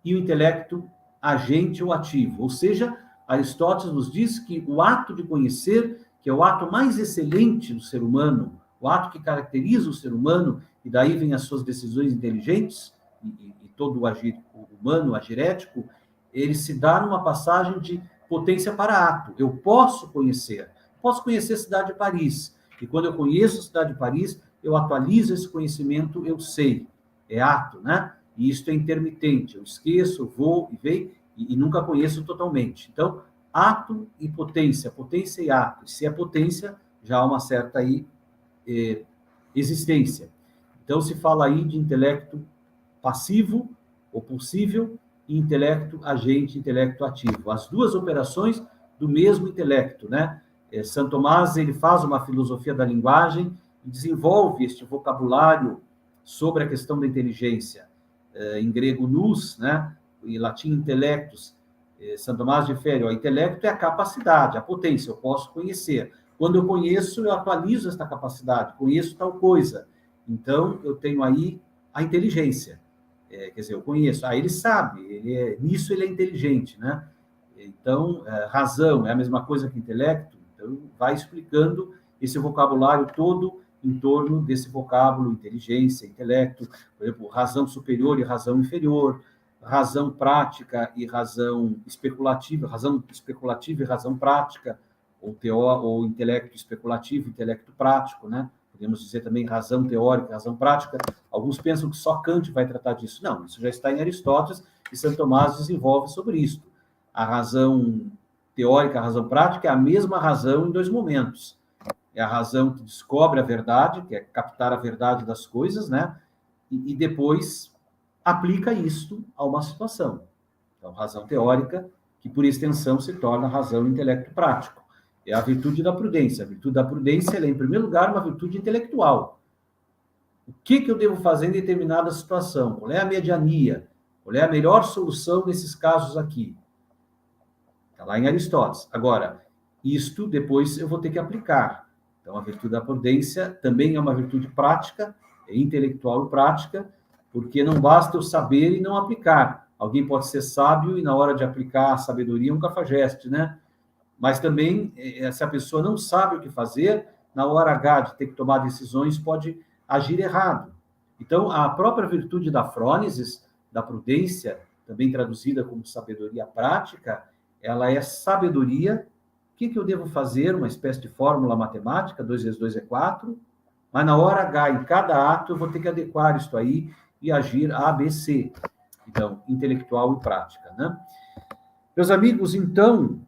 e o intelecto agente ou ativo. Ou seja, Aristóteles nos diz que o ato de conhecer, que é o ato mais excelente do ser humano, o ato que caracteriza o ser humano, e daí vem as suas decisões inteligentes, e todo o agir humano, agirético, ele se dá numa passagem de potência para ato. Eu posso conhecer a cidade de Paris, e quando eu conheço a cidade de Paris, eu atualizo esse conhecimento, eu sei, é ato, né? E isso é intermitente, eu esqueço, vou e venho, e nunca conheço totalmente. Então, ato e potência e ato. Se é potência, já há uma certa aí, existência. Então, se fala aí de intelecto passivo ou possível e intelecto agente, intelecto ativo. As duas operações do mesmo intelecto, né? Santo Tomás, ele faz uma filosofia da linguagem e desenvolve este vocabulário sobre a questão da inteligência. Em grego, nous, né? Em latim, intellectus. Santo Tomás difere, o intelecto é a capacidade, a potência, eu posso conhecer. Quando eu conheço, eu atualizo esta capacidade, conheço tal coisa. Então, eu tenho aí a inteligência. Quer dizer, eu conheço. Ele sabe, nisso ele é inteligente, né? Então, razão é a mesma coisa que intelecto. Então, vai explicando esse vocabulário todo em torno desse vocábulo, inteligência, intelecto, por exemplo, razão superior e razão inferior, razão prática e razão especulativa e razão prática, ou intelecto especulativo, intelecto prático, né? Podemos dizer também razão teórica, razão prática. Alguns pensam que só Kant vai tratar disso. Não, isso já está em Aristóteles e Santo Tomás desenvolve sobre isso. A razão teórica, a razão prática é a mesma razão em dois momentos. É a razão que descobre a verdade, que é captar a verdade das coisas, né? E depois aplica isso a uma situação. Então, razão teórica, que por extensão se torna razão intelecto prático. É a virtude da prudência. A virtude da prudência é, em primeiro lugar, uma virtude intelectual. O que eu devo fazer em determinada situação? Qual é a mediania? Qual é a melhor solução nesses casos aqui? Está lá em Aristóteles. Agora, isto depois eu vou ter que aplicar. Então, a virtude da prudência também é uma virtude prática, é intelectual e prática, porque não basta eu saber e não aplicar. Alguém pode ser sábio e, na hora de aplicar a sabedoria, é um cafajeste, né? Mas também, se a pessoa não sabe o que fazer, na hora H de ter que tomar decisões, pode agir errado. Então, a própria virtude da frônesis, da prudência, também traduzida como sabedoria prática, ela é sabedoria. O que eu devo fazer? Uma espécie de fórmula matemática, 2 vezes 2 é 4, mas na hora H, em cada ato, eu vou ter que adequar isso aí e agir A, B, C. Então, intelectual e prática, né? Meus amigos, então,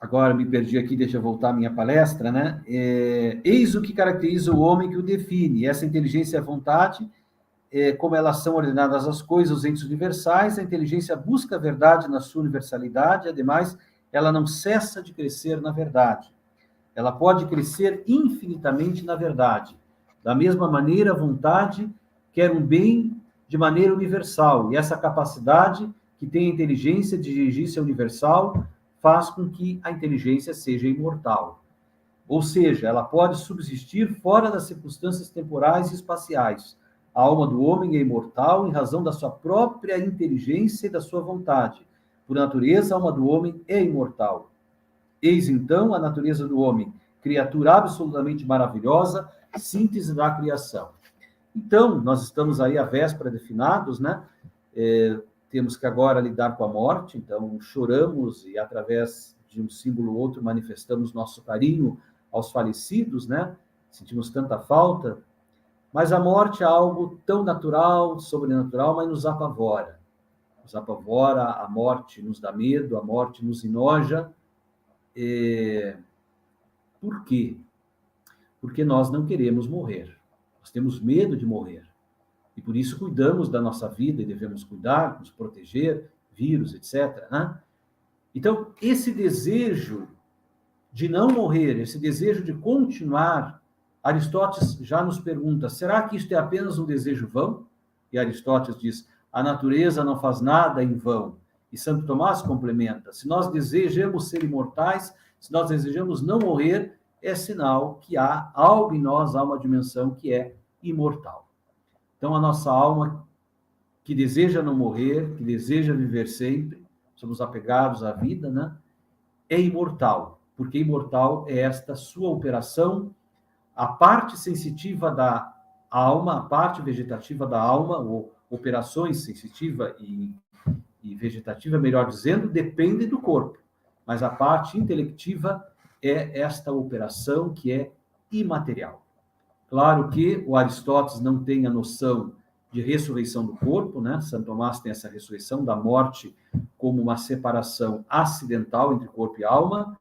agora me perdi aqui, deixa eu voltar à minha palestra, né? Eis o que caracteriza o homem que o define. Essa inteligência é a vontade, como elas são ordenadas as coisas, os entes universais, a inteligência busca a verdade na sua universalidade, ademais, ela não cessa de crescer na verdade. Ela pode crescer infinitamente na verdade. Da mesma maneira, a vontade quer um bem de maneira universal, e essa capacidade que tem a inteligência de dirigir-se ao universal faz com que a inteligência seja imortal. Ou seja, ela pode subsistir fora das circunstâncias temporais e espaciais. A alma do homem é imortal em razão da sua própria inteligência e da sua vontade. Por natureza, a alma do homem é imortal. Eis, então, a natureza do homem, criatura absolutamente maravilhosa, síntese da criação. Então, nós estamos aí à véspera de finados, né? Temos que agora lidar com a morte, então choramos e, através de um símbolo ou outro, manifestamos nosso carinho aos falecidos, né? Sentimos tanta falta, mas a morte é algo tão natural, sobrenatural, mas nos apavora. Nos apavora, a morte nos dá medo, a morte nos enoja. Por quê? Porque nós não queremos morrer. Nós temos medo de morrer. E por isso cuidamos da nossa vida e devemos cuidar, nos proteger, vírus, etc. Né? Então, esse desejo de não morrer, esse desejo de continuar, Aristóteles já nos pergunta, será que isto é apenas um desejo vão? E Aristóteles diz, a natureza não faz nada em vão. E Santo Tomás complementa, se nós desejamos ser imortais, se nós desejamos não morrer, é sinal que há algo em nós, há uma dimensão que é imortal. Então, a nossa alma que deseja não morrer, que deseja viver sempre, somos apegados à vida, né? É imortal. porque imortal é esta sua operação, a parte sensitiva da alma, a parte vegetativa da alma, ou operações sensitiva e vegetativa, melhor dizendo, depende do corpo, mas a parte intelectiva é esta operação que é imaterial. Claro que o Aristóteles não tem a noção de ressurreição do corpo, né? Santo Tomás tem essa ressurreição da morte como uma separação acidental entre corpo e alma,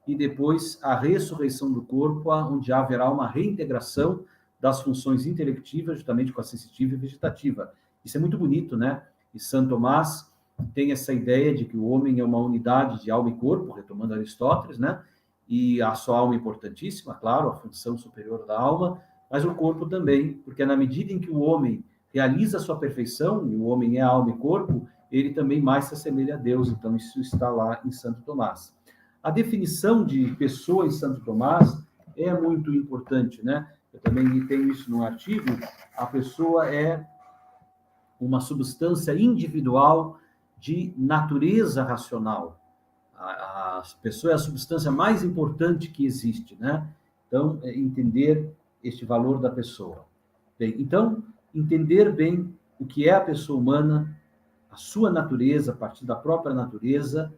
e depois a ressurreição do corpo, onde haverá uma reintegração das funções intelectivas, justamente com a sensitiva e vegetativa. Isso é muito bonito, né? E Santo Tomás tem essa ideia de que o homem é uma unidade de alma e corpo, retomando Aristóteles, né? E a sua alma é importantíssima, claro, a função superior da alma, mas o corpo também, porque na medida em que o homem realiza a sua perfeição, e o homem é alma e corpo, ele também mais se assemelha a Deus. Então, isso está lá em Santo Tomás. A definição de pessoa em Santo Tomás é muito importante, né? Eu também tenho isso no artigo. A pessoa é uma substância individual de natureza racional. A pessoa é a substância mais importante que existe, né? Então, entender este valor da pessoa. Bem, então, entender bem o que é a pessoa humana, a sua natureza, a partir da própria natureza.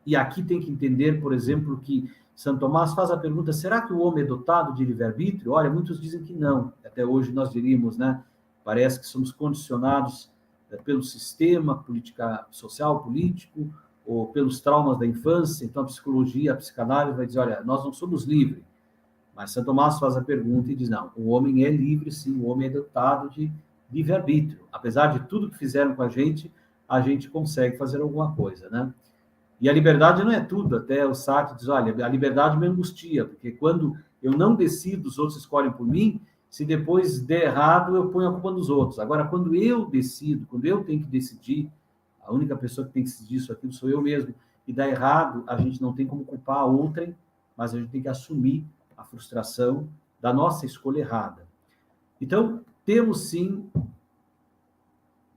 E aqui tem que entender, por exemplo, que Santo Tomás faz a pergunta: será que o homem é dotado de livre-arbítrio? Olha, muitos dizem que não. Até hoje nós diríamos, né? Parece que somos condicionados pelo sistema social, político, ou pelos traumas da infância. Então, a psicologia, a psicanálise vai dizer: olha, nós não somos livres. Mas Santo Tomás faz a pergunta e diz: não, o homem é livre, sim, o homem é dotado de livre-arbítrio. Apesar de tudo que fizeram com a gente consegue fazer alguma coisa, né? E a liberdade não é tudo. Até o Sartre diz: olha, a liberdade me angustia, porque quando eu não decido, os outros escolhem por mim. Se depois der errado, eu ponho a culpa nos outros. Agora, quando eu decido, quando eu tenho que decidir, a única pessoa que tem que decidir isso aqui sou eu mesmo, e dá errado, a gente não tem como culpar a outrem, mas a gente tem que assumir a frustração da nossa escolha errada. Então, temos sim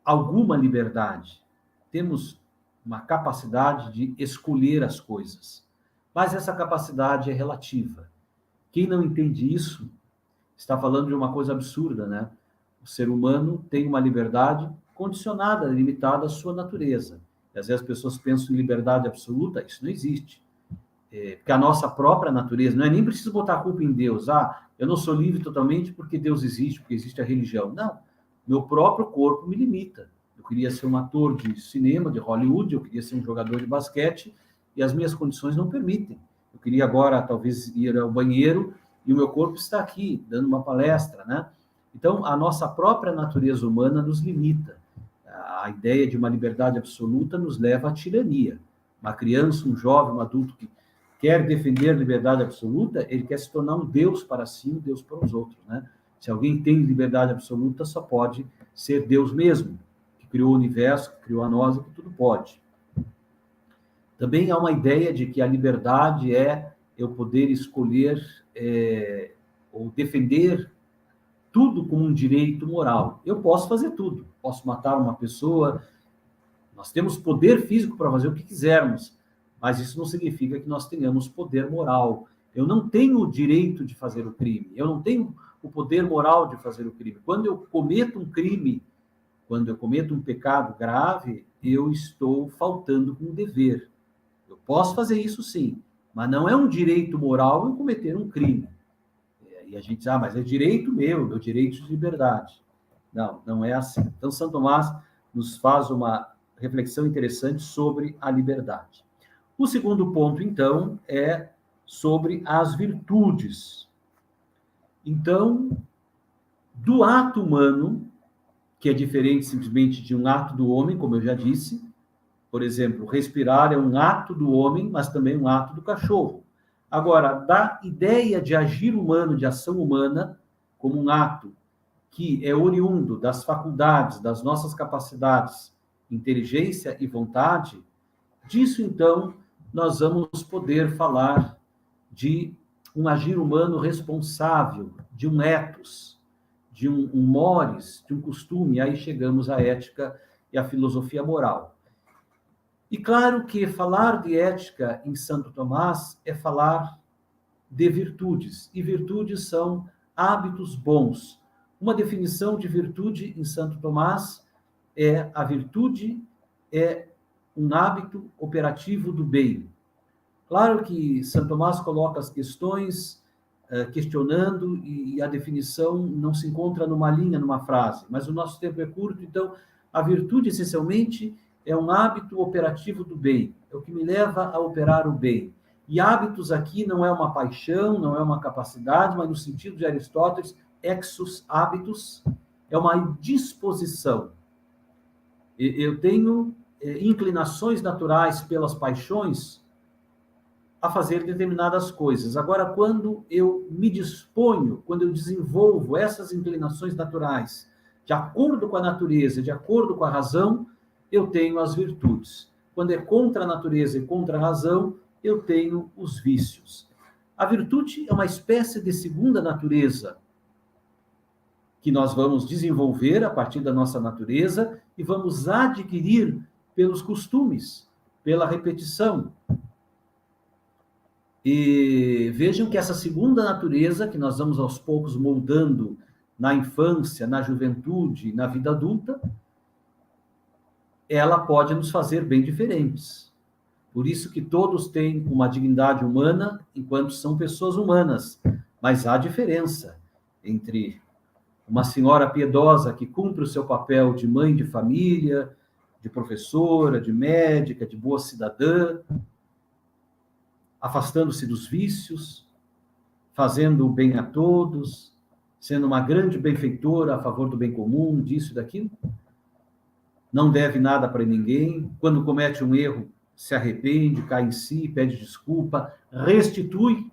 alguma liberdade, temos uma capacidade de escolher as coisas, mas essa capacidade é relativa. Quem não entende isso está falando de uma coisa absurda, né? O ser humano tem uma liberdade condicionada, limitada à sua natureza. E às vezes as pessoas pensam em liberdade absoluta, isso não existe. Porque a nossa própria natureza, não é nem preciso botar a culpa em Deus. Ah, eu não sou livre totalmente porque Deus existe, porque existe a religião. Não, meu próprio corpo me limita. Eu queria ser um ator de cinema, de Hollywood, eu queria ser um jogador de basquete, e as minhas condições não permitem. Eu queria agora, talvez, ir ao banheiro, e o meu corpo está aqui, dando uma palestra, né? Então, a nossa própria natureza humana nos limita. A ideia de uma liberdade absoluta nos leva à tirania. Uma criança, um jovem, um adulto que quer defender a liberdade absoluta, ele quer se tornar um Deus para si, um Deus para os outros, né? Se alguém tem liberdade absoluta, só pode ser Deus mesmo, que criou o universo, que criou a nós, que tudo pode. Também há uma ideia de que a liberdade é eu poder escolher ou defender tudo como um direito moral. Eu posso fazer tudo. Posso matar uma pessoa. Nós temos poder físico para fazer o que quisermos, mas isso não significa que nós tenhamos poder moral. Eu não tenho o direito de fazer o crime. Eu não tenho o poder moral de fazer o crime. Quando eu cometo um crime, quando eu cometo um pecado grave, eu estou faltando com um dever. Eu posso fazer isso sim, mas não é um direito moral eu cometer um crime. E a gente diz: mas é direito meu direito de liberdade. Não, não é assim. Então, São Tomás nos faz uma reflexão interessante sobre a liberdade. O segundo ponto, então, é sobre as virtudes. Então, do ato humano, que é diferente simplesmente de um ato do homem, como eu já disse. Por exemplo, respirar é um ato do homem, mas também um ato do cachorro. Agora, da ideia de agir humano, de ação humana, como um ato que é oriundo das faculdades, das nossas capacidades, inteligência e vontade, disso, então, nós vamos poder falar de um agir humano responsável, de um ethos, de um mores, de um costume. Aí chegamos à ética e à filosofia moral. E claro que falar de ética em Santo Tomás é falar de virtudes, e virtudes são hábitos bons. Uma definição de virtude em Santo Tomás é: a virtude é um hábito operativo do bem. Claro que Santo Tomás coloca as questões questionando, e a definição não se encontra numa linha, numa frase, mas o nosso tempo é curto, então a virtude, essencialmente, é um hábito operativo do bem, é o que me leva a operar o bem. E hábitos aqui não é uma paixão, não é uma capacidade, mas no sentido de Aristóteles, exus hábitos, é uma disposição. Eu tenho inclinações naturais pelas paixões a fazer determinadas coisas. Agora, quando eu me disponho, quando eu desenvolvo essas inclinações naturais, de acordo com a natureza, de acordo com a razão, eu tenho as virtudes. Quando é contra a natureza e contra a razão, eu tenho os vícios. A virtude é uma espécie de segunda natureza que nós vamos desenvolver a partir da nossa natureza e vamos adquirir pelos costumes, pela repetição. E vejam que essa segunda natureza, que nós vamos aos poucos moldando na infância, na juventude, na vida adulta, ela pode nos fazer bem diferentes. Por isso que todos têm uma dignidade humana, enquanto são pessoas humanas. Mas há diferença entre uma senhora piedosa que cumpre o seu papel de mãe de família, de professora, de médica, de boa cidadã, afastando-se dos vícios, fazendo o bem a todos, sendo uma grande benfeitora a favor do bem comum, disso e daquilo. Não deve nada para ninguém. Quando comete um erro, se arrepende, cai em si, pede desculpa, restitui,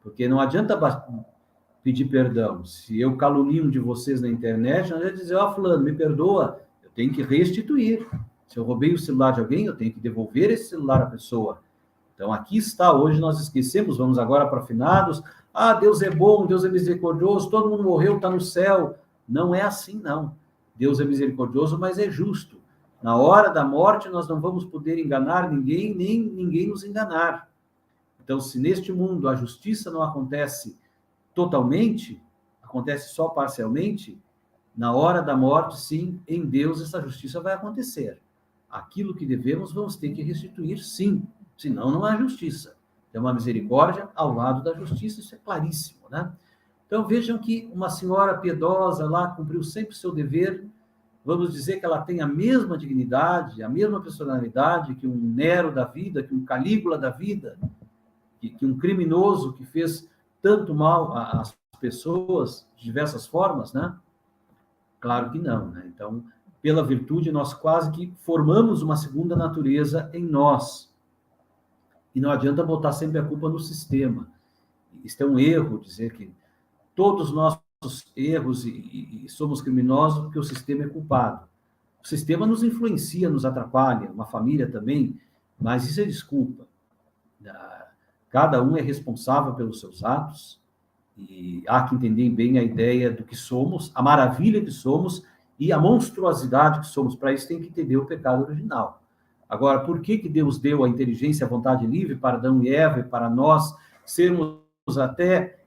porque não adianta pedir perdão. Se eu calunio um de vocês na internet, não adianta dizer: fulano, me perdoa, eu tenho que restituir. Se eu roubei o celular de alguém, eu tenho que devolver esse celular à pessoa. Então, aqui está, hoje nós esquecemos, vamos agora para finados. Deus é bom, Deus é misericordioso, todo mundo morreu, está no céu. Não é assim, não. Deus é misericordioso, mas é justo. Na hora da morte, nós não vamos poder enganar ninguém, nem ninguém nos enganar. Então, se neste mundo a justiça não acontece totalmente, acontece só parcialmente, na hora da morte, sim, em Deus essa justiça vai acontecer. Aquilo que devemos, vamos ter que restituir, sim. Senão, não há justiça. Tem uma misericórdia ao lado da justiça, isso é claríssimo, né? Então, vejam que uma senhora piedosa lá cumpriu sempre o seu dever. Vamos dizer que ela tem a mesma dignidade, a mesma personalidade que um Nero da vida, que um Calígula da vida, que um criminoso que fez tanto mal às pessoas de diversas formas, né? Claro que não, né? Então, pela virtude, nós quase que formamos uma segunda natureza em nós. E não adianta botar sempre a culpa no sistema. Isso é um erro, dizer que todos nós erros e somos criminosos porque o sistema é culpado. O sistema nos influencia, nos atrapalha, uma família também, mas isso é desculpa. Cada um é responsável pelos seus atos e há que entender bem a ideia do que somos, a maravilha que somos e a monstruosidade que somos. Para isso tem que entender o pecado original. Agora, por que Deus deu a inteligência e a vontade livre para Adão e Eva e para nós sermos até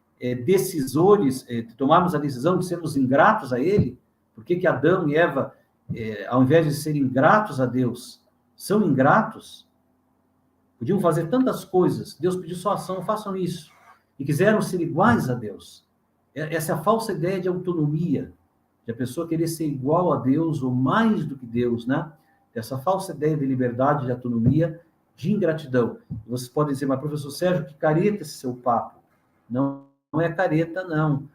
decisores, tomarmos a decisão de sermos ingratos a Ele? Por que Adão e Eva, ao invés de serem gratos a Deus, são ingratos? Podiam fazer tantas coisas. Deus pediu só ação, façam isso. E quiseram ser iguais a Deus. Essa é a falsa ideia de autonomia, de a pessoa querer ser igual a Deus ou mais do que Deus, né? Essa falsa ideia de liberdade, de autonomia, de ingratidão. E vocês podem dizer: mas professor Sérgio, que careta esse seu papo. Não é careta, não.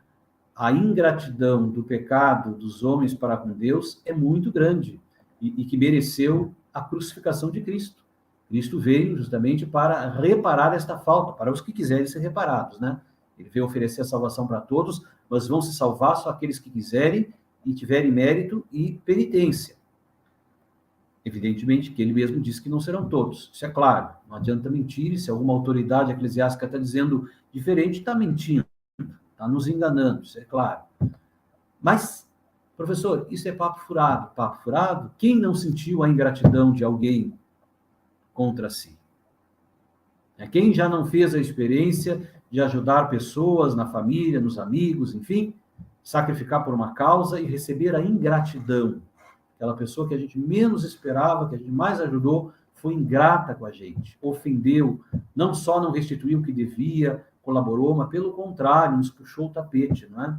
A ingratidão do pecado dos homens para com Deus é muito grande e que mereceu a crucificação de Cristo. Cristo veio justamente para reparar esta falta, para os que quiserem ser reparados, né? Ele veio oferecer a salvação para todos, mas vão se salvar só aqueles que quiserem e tiverem mérito e penitência. Evidentemente que ele mesmo disse que não serão todos, isso é claro, não adianta mentir, e se alguma autoridade eclesiástica está dizendo diferente, está mentindo, está nos enganando, isso é claro. Mas, professor, isso é papo furado. Papo furado? Quem não sentiu a ingratidão de alguém contra si. Quem já não fez a experiência de ajudar pessoas na família, nos amigos, enfim, sacrificar por uma causa e receber a ingratidão? Aquela pessoa que a gente menos esperava, que a gente mais ajudou, foi ingrata com a gente, ofendeu, não só não restituiu o que devia, colaborou, mas pelo contrário, nos puxou o tapete, não é?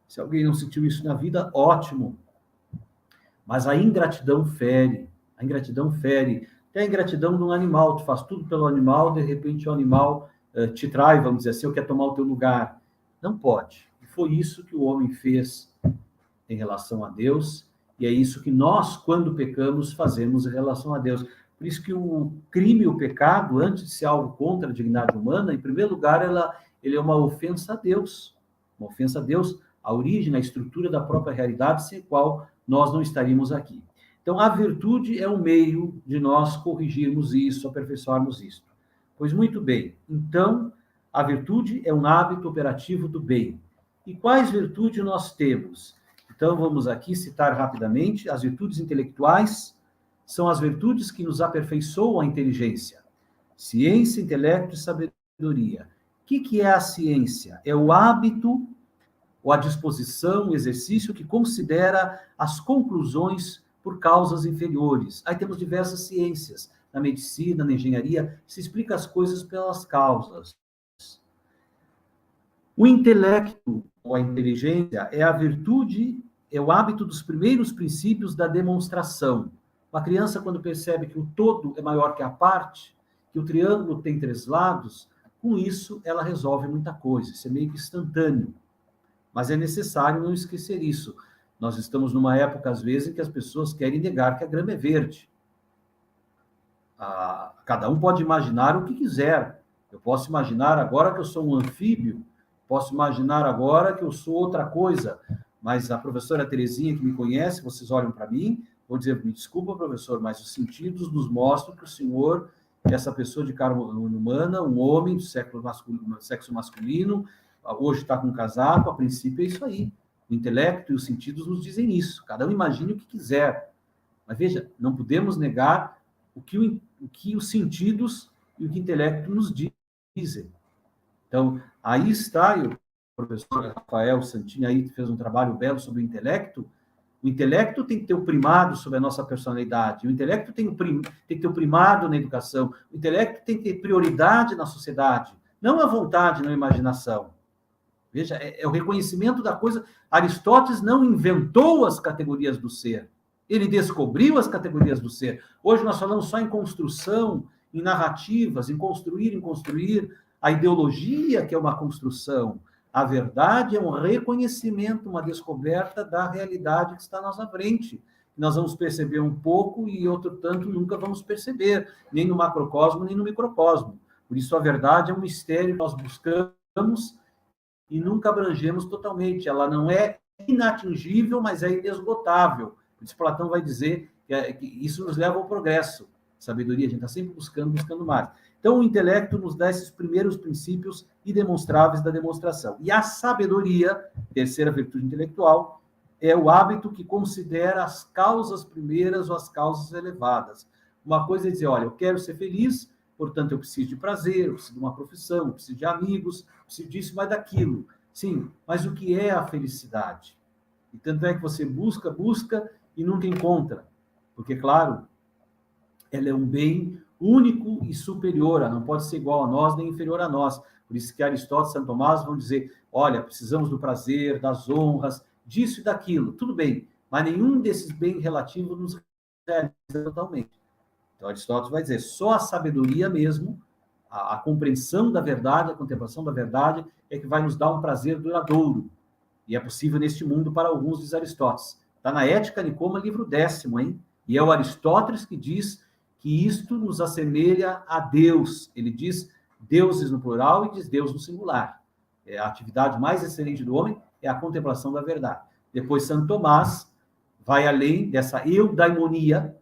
Se alguém não sentiu isso na vida, ótimo. Mas a ingratidão fere. A ingratidão fere. Até a ingratidão de um animal. Tu faz tudo pelo animal, de repente o animal te trai, vamos dizer assim, ou quer tomar o teu lugar. Não pode. E foi isso que o homem fez em relação a Deus, e é isso que nós, quando pecamos, fazemos em relação a Deus. Por isso que o crime e o pecado, antes de ser algo contra a dignidade humana, em primeiro lugar, ele é uma ofensa a Deus. Uma ofensa a Deus, a origem, a estrutura da própria realidade, sem a qual nós não estaríamos aqui. Então, a virtude é um meio de nós corrigirmos isso, aperfeiçoarmos isso. Pois muito bem, então, a virtude é um hábito operativo do bem. E quais virtudes nós temos? Então, vamos aqui citar rapidamente. As virtudes intelectuais são as virtudes que nos aperfeiçoam a inteligência. Ciência, intelecto e sabedoria. O que é a ciência? É o hábito, ou a disposição, o exercício que considera as conclusões por causas inferiores. Aí temos diversas ciências. Na medicina, na engenharia, se explica as coisas pelas causas. O intelecto, ou a inteligência, é a virtude, é o hábito dos primeiros princípios da demonstração. Uma criança, quando percebe que o todo é maior que a parte, que o triângulo tem 3 lados, com isso ela resolve muita coisa. Isso é meio que instantâneo. Mas é necessário não esquecer isso. Nós estamos numa época, às vezes, em que as pessoas querem negar que a grama é verde. Cada um pode imaginar o que quiser. Eu posso imaginar agora que eu sou um anfíbio, posso imaginar agora que eu sou outra coisa, mas a professora Terezinha, que me conhece, vocês olham para mim, vou dizer, me desculpa, professor, mas os sentidos nos mostram que o senhor é essa pessoa de carne humana, um homem do sexo masculino, hoje está com um casaco, a princípio é isso aí. O intelecto e os sentidos nos dizem isso. Cada um imagine o que quiser. Mas veja, não podemos negar o que os sentidos e o que o intelecto nos dizem. Então, aí está, e o professor Rafael Santini aí fez um trabalho belo sobre o intelecto. O intelecto tem que ter o primado sobre a nossa personalidade. O intelecto tem que ter o primado na educação. O intelecto tem que ter prioridade na sociedade. Não a vontade, não a imaginação. Veja, é o reconhecimento da coisa. Aristóteles não inventou as categorias do ser. Ele descobriu as categorias do ser. Hoje nós falamos só em construção, em narrativas, em construir. A ideologia, que é uma construção. A verdade é um reconhecimento, uma descoberta da realidade que está à nossa frente. Nós vamos perceber um pouco e outro tanto nunca vamos perceber, nem no macrocosmo, nem no microcosmo. Por isso, a verdade é um mistério que nós buscamos e nunca abrangemos totalmente. Ela não é inatingível, mas é inesgotável. Por isso, Platão vai dizer que isso nos leva ao progresso. Sabedoria, a gente está sempre buscando mais. Então, o intelecto nos dá esses primeiros princípios indemonstráveis da demonstração. E a sabedoria, terceira virtude intelectual, é o hábito que considera as causas primeiras ou as causas elevadas. Uma coisa é dizer, olha, eu quero ser feliz, portanto, eu preciso de prazer, eu preciso de uma profissão, eu preciso de amigos, eu preciso disso, mas daquilo. Sim, mas o que é a felicidade? E tanto é que você busca e nunca encontra. Porque, claro, ela é um bem único e superior, ela não pode ser igual a nós, nem inferior a nós. Por isso que Aristóteles e Santo Tomás vão dizer, olha, precisamos do prazer, das honras, disso e daquilo. Tudo bem, mas nenhum desses bens relativos nos realiza totalmente. Então, Aristóteles vai dizer, só a sabedoria mesmo, a compreensão da verdade, a contemplação da verdade, é que vai nos dar um prazer duradouro. E é possível neste mundo para alguns, diz Aristóteles. Está na Ética Nicômaco, livro 10º, hein? E é o Aristóteles que diz que isto nos assemelha a Deus. Ele diz deuses no plural e diz Deus no singular. A atividade mais excelente do homem é a contemplação da verdade. Depois, Santo Tomás vai além dessa eudaimonia,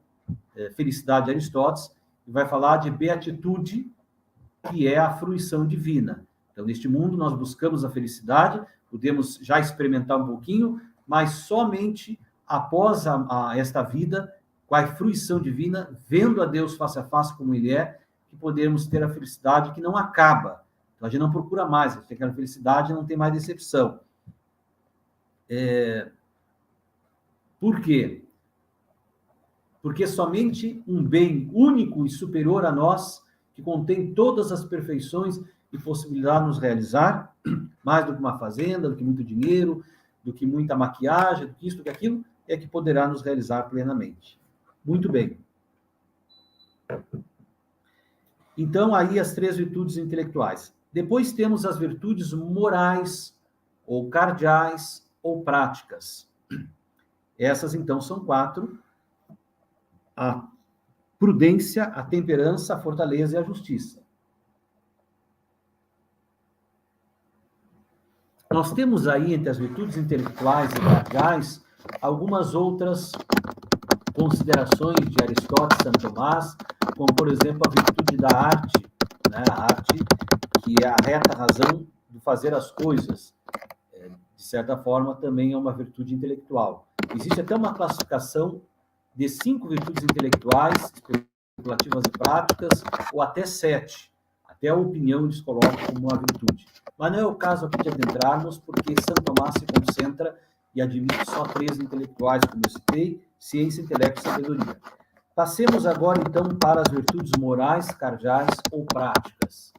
felicidade de Aristóteles, e vai falar de beatitude, que é a fruição divina. Então, neste mundo, nós buscamos a felicidade, podemos já experimentar um pouquinho, mas somente após esta vida com a fruição divina, vendo a Deus face a face como Ele é, que podemos ter a felicidade que não acaba. Então, a gente não procura mais, a gente tem aquela felicidade e não tem mais decepção. Por quê? Porque somente um bem único e superior a nós, que contém todas as perfeições e possibilidade de nos realizar, mais do que uma fazenda, do que muito dinheiro, do que muita maquiagem, do que isso, do que aquilo, é que poderá nos realizar plenamente. Muito bem. Então, aí as 3 virtudes intelectuais. Depois temos as virtudes morais, ou cardeais, ou práticas. Essas, então, são 4. A prudência, a temperança, a fortaleza e a justiça. Nós temos aí, entre as virtudes intelectuais e cardeais, algumas outras considerações de Aristóteles e Santo Tomás, como, por exemplo, a virtude da arte, né? A arte que é a reta razão de fazer as coisas. De certa forma, também é uma virtude intelectual. Existe até uma classificação de 5 virtudes intelectuais, especulativas e práticas, ou até 7. Até a opinião eles colocam como uma virtude. Mas não é o caso aqui de adentrarmos, porque Santo Tomás se concentra e admite só 3 intelectuais, como eu citei: ciência, intelecto e sabedoria. Passemos agora, então, para as virtudes morais, cardeais ou práticas.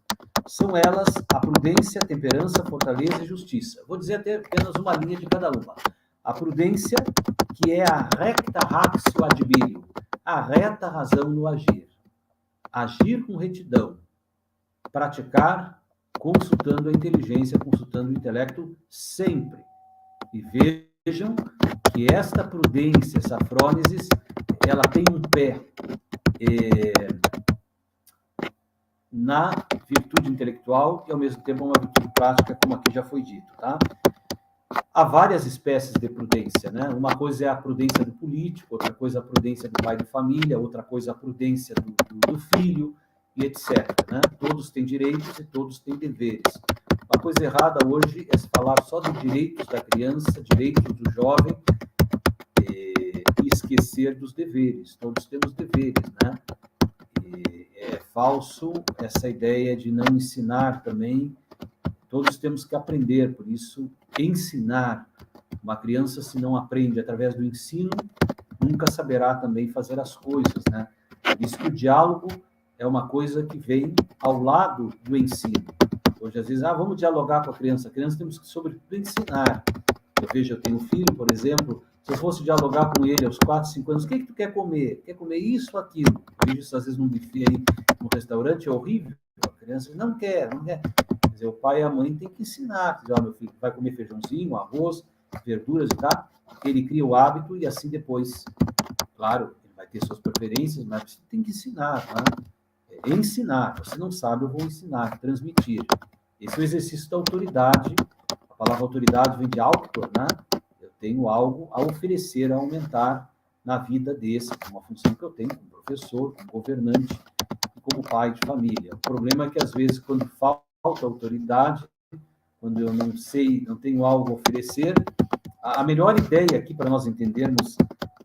São elas a prudência, a temperança, a fortaleza e justiça. Vou dizer até apenas uma linha de cada uma. A prudência, que é a recta ratio ad bilio, a reta razão no agir. Agir com retidão. Praticar consultando a inteligência, consultando o intelecto sempre. E vejam que esta prudência, essa frônesis, ela tem um pé na virtude intelectual e, ao mesmo tempo, uma virtude prática, como aqui já foi dito, tá? Há várias espécies de prudência, né? Uma coisa é a prudência do político, outra coisa é a prudência do pai de família, outra coisa é a prudência do filho, e etc. Né? Todos têm direitos e todos têm deveres. Uma coisa errada hoje é se falar só dos direitos da criança, direitos do jovem, e esquecer dos deveres. Todos temos deveres, né? É falso essa ideia de não ensinar também. Todos temos que aprender, por isso, ensinar. Uma criança, se não aprende através do ensino, nunca saberá também fazer as coisas, né? Por isso que o diálogo é uma coisa que vem ao lado do ensino. Hoje, às vezes, vamos dialogar com a criança. A criança temos que, sobretudo, ensinar. Eu tenho um filho, por exemplo, se eu fosse dialogar com ele aos 4, 5 anos, o que tu quer comer? Quer comer isso ou aquilo? Eu vejo isso, às vezes, num buffet aí, num restaurante, é horrível. A criança diz, não quer. Quer dizer, o pai e a mãe têm que ensinar. Dizer, meu filho, vai comer feijãozinho, arroz, verduras e tal. Ele cria o hábito e assim depois, claro, ele vai ter suas preferências, mas você tem que ensinar, né? Ensinar. Você não sabe, eu vou ensinar, transmitir. Esse é o exercício da autoridade. A palavra autoridade vem de auctor, né? Eu tenho algo a oferecer, a aumentar na vida desse, uma função que eu tenho como professor, como governante e como pai de família. O problema é que, às vezes, quando falta autoridade, quando eu não sei, não tenho algo a oferecer, a melhor ideia aqui para nós entendermos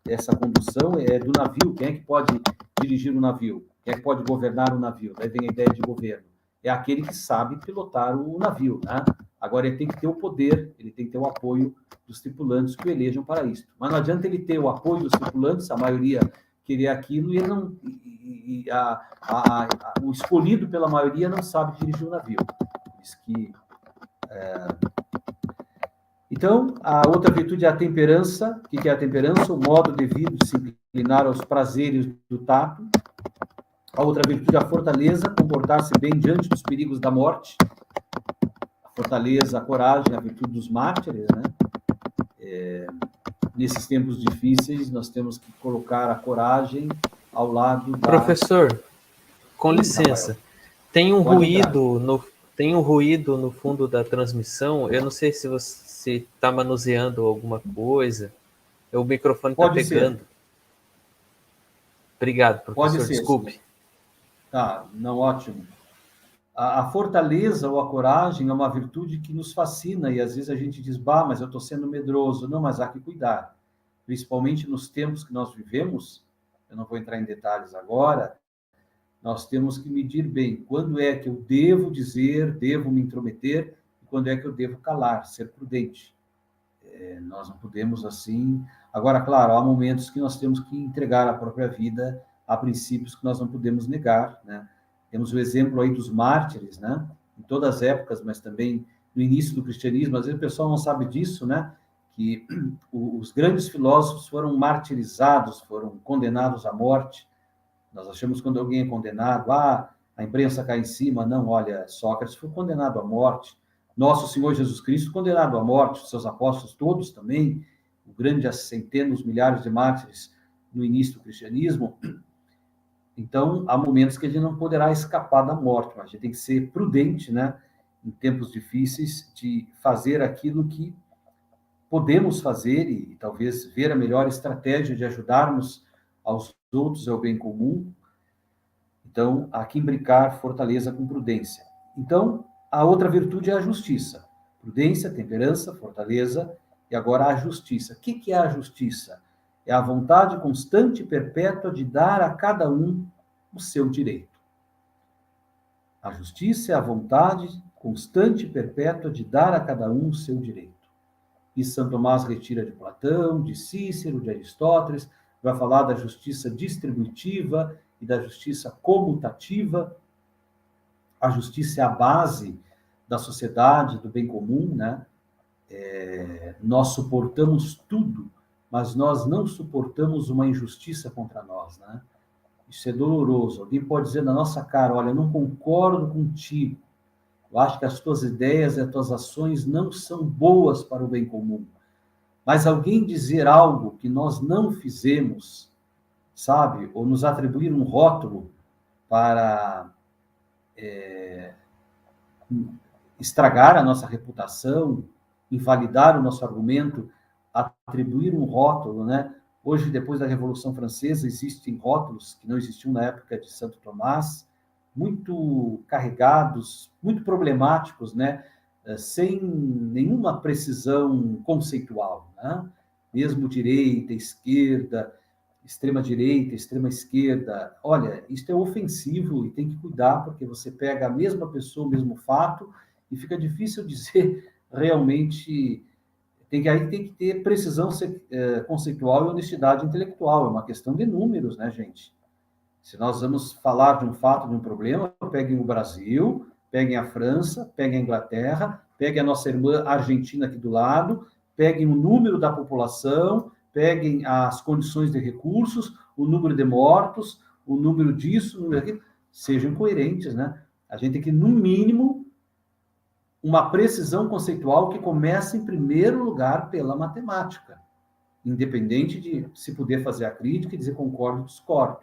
essa condução é do navio. Quem é que pode dirigir o navio? Quem é que pode governar o navio? Daí vem a ideia de governo. É aquele que sabe pilotar o navio, né? Agora, ele tem que ter o poder, ele tem que ter o apoio dos tripulantes que o elejam para isso. Mas não adianta ele ter o apoio dos tripulantes, a maioria querer aquilo, e ele não, o escolhido pela maioria não sabe dirigir o navio. Por isso que... Então, a outra virtude é a temperança. O que é a temperança? O modo devido de se inclinar aos prazeres do tato. A outra virtude é a fortaleza, comportar-se bem diante dos perigos da morte. A fortaleza, a coragem, a virtude dos mártires, né? Nesses tempos difíceis, nós temos que colocar a coragem ao lado da... Professor, com licença, Rafael. Tem um ruído no fundo da transmissão. Eu não sei se você está manuseando alguma coisa. O microfone está pegando. Ser. Obrigado, professor. Pode ser, desculpe. Sim. Tá, não, ótimo. A fortaleza ou a coragem é uma virtude que nos fascina e às vezes a gente diz, mas eu estou sendo medroso. Não, mas há que cuidar. Principalmente nos tempos que nós vivemos, eu não vou entrar em detalhes agora, nós temos que medir bem quando é que eu devo dizer, devo me intrometer, e quando é que eu devo calar, ser prudente. Nós não podemos assim... Agora, claro, há momentos que nós temos que entregar a própria vida a princípios que nós não podemos negar, né? Temos o exemplo aí dos mártires, né? Em todas as épocas, mas também no início do cristianismo, às vezes o pessoal não sabe disso, né? Que os grandes filósofos foram martirizados, foram condenados à morte. Nós achamos que quando alguém é condenado, a imprensa cai em cima. Não, olha, Sócrates foi condenado à morte. Nosso Senhor Jesus Cristo condenado à morte, seus apóstolos todos também, o grande, as centenas, milhares de mártires no início do cristianismo. Então, há momentos que a gente não poderá escapar da morte, mas a gente tem que ser prudente, né, em tempos difíceis, de fazer aquilo que podemos fazer e talvez ver a melhor estratégia de ajudarmos aos outros ao bem comum. Então, há que imbricar fortaleza com prudência. Então, a outra virtude é a justiça. Prudência, temperança, fortaleza, e agora a justiça. O que é a justiça? É a vontade constante e perpétua de dar a cada um o seu direito. A justiça é a vontade constante e perpétua de dar a cada um o seu direito. E São Tomás retira de Platão, de Cícero, de Aristóteles, vai falar da justiça distributiva e da justiça comutativa. A justiça é a base da sociedade, do bem comum, né? Nós suportamos tudo, mas nós não suportamos uma injustiça contra nós, né? Isso é doloroso. Alguém pode dizer na nossa cara, olha, eu não concordo contigo. Eu acho que as tuas ideias e as tuas ações não são boas para o bem comum. Mas alguém dizer algo que nós não fizemos, sabe? Ou nos atribuir um rótulo para estragar a nossa reputação, invalidar o nosso argumento, atribuir um rótulo, né? Hoje, depois da Revolução Francesa, existem rótulos que não existiam na época de Santo Tomás, muito carregados, muito problemáticos, né? Sem nenhuma precisão conceitual, né? Mesmo direita, esquerda, extrema-direita, extrema-esquerda. Olha, isso é ofensivo e tem que cuidar, porque você pega a mesma pessoa, o mesmo fato, e fica difícil dizer realmente... Aí tem que ter precisão conceitual e honestidade intelectual. É uma questão de números, né, gente? Se nós vamos falar de um fato, de um problema, peguem o Brasil, peguem a França, peguem a Inglaterra, peguem a nossa irmã Argentina aqui do lado, peguem o número da população, peguem as condições de recursos, o número de mortos, o número disso, o número daquilo. Sejam coerentes, né? A gente tem que, no mínimo, uma precisão conceitual que começa, em primeiro lugar, pela matemática, independente de se poder fazer a crítica e dizer concordo ou discordo.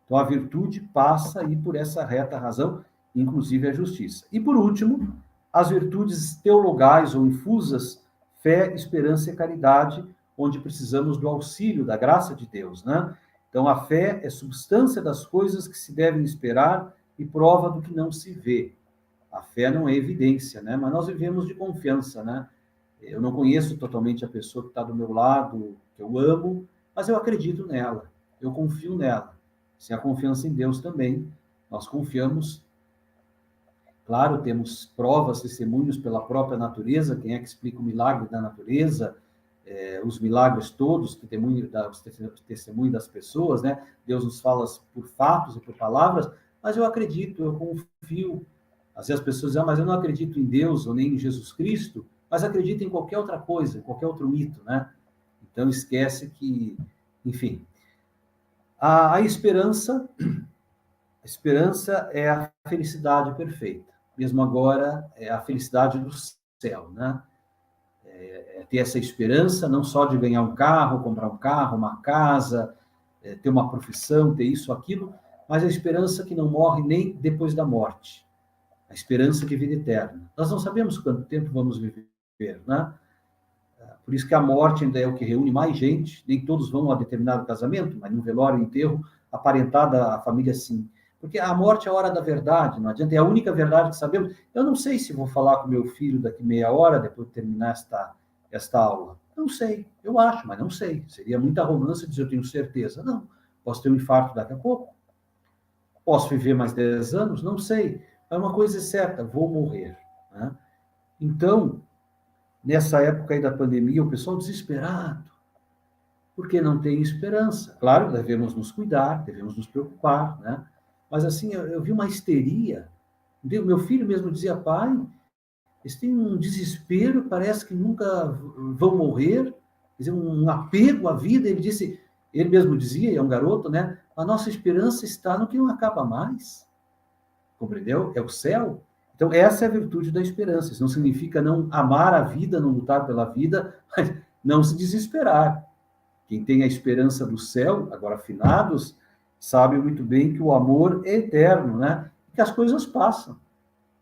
Então, a virtude passa aí por essa reta razão, inclusive a justiça. E, por último, as virtudes teologais ou infusas, fé, esperança e caridade, onde precisamos do auxílio, da graça de Deus, né? Então, a fé é substância das coisas que se devem esperar e prova do que não se vê. A fé não é evidência, né? Mas nós vivemos de confiança, né? Eu não conheço totalmente a pessoa que está do meu lado, que eu amo, mas eu acredito nela, eu confio nela. Se a confiança em Deus também, nós confiamos. Claro, temos provas, testemunhos pela própria natureza. Quem é que explica o milagre da natureza? Os milagres todos, testemunho das pessoas, né? Deus nos fala por fatos e por palavras, mas eu acredito, eu confio. Às vezes as pessoas dizem, mas eu não acredito em Deus ou nem em Jesus Cristo, mas acredito em qualquer outra coisa, qualquer outro mito, né? Então esquece que, enfim. A esperança é a felicidade perfeita. Mesmo agora, é a felicidade do céu, né? Ter essa esperança, não só de ganhar um carro, comprar um carro, uma casa, ter uma profissão, ter isso, aquilo, mas a esperança que não morre nem depois da morte. A esperança de vida eterna. Nós não sabemos quanto tempo vamos viver, né? Por isso que a morte ainda é o que reúne mais gente. Nem todos vão a determinado casamento, mas no velório, enterro, aparentada a família sim. Porque a morte é a hora da verdade, não adianta, é a única verdade que sabemos. Eu não sei se vou falar com meu filho daqui meia hora, depois de terminar esta aula. Não sei, eu acho, mas não sei. Seria muita arrogância dizer eu tenho certeza. Não, Posso ter um infarto daqui a pouco. Posso viver mais 10 anos? Não sei. É uma coisa certa, vou morrer. Né? Então, nessa época aí da pandemia, o pessoal desesperado, porque não tem esperança. Claro, devemos nos cuidar, devemos nos preocupar, né? Mas assim, eu vi uma histeria. Meu filho mesmo dizia, pai, eles têm um desespero, parece que nunca vão morrer, quer dizer, um apego à vida. Ele mesmo dizia, e é um garoto, né? A nossa esperança está no que não acaba mais. Compreendeu? É o céu. Então, essa é a virtude da esperança. Isso não significa não amar a vida, não lutar pela vida, mas não se desesperar. Quem tem a esperança do céu, agora finados, sabe muito bem que o amor é eterno, né? Que as coisas passam.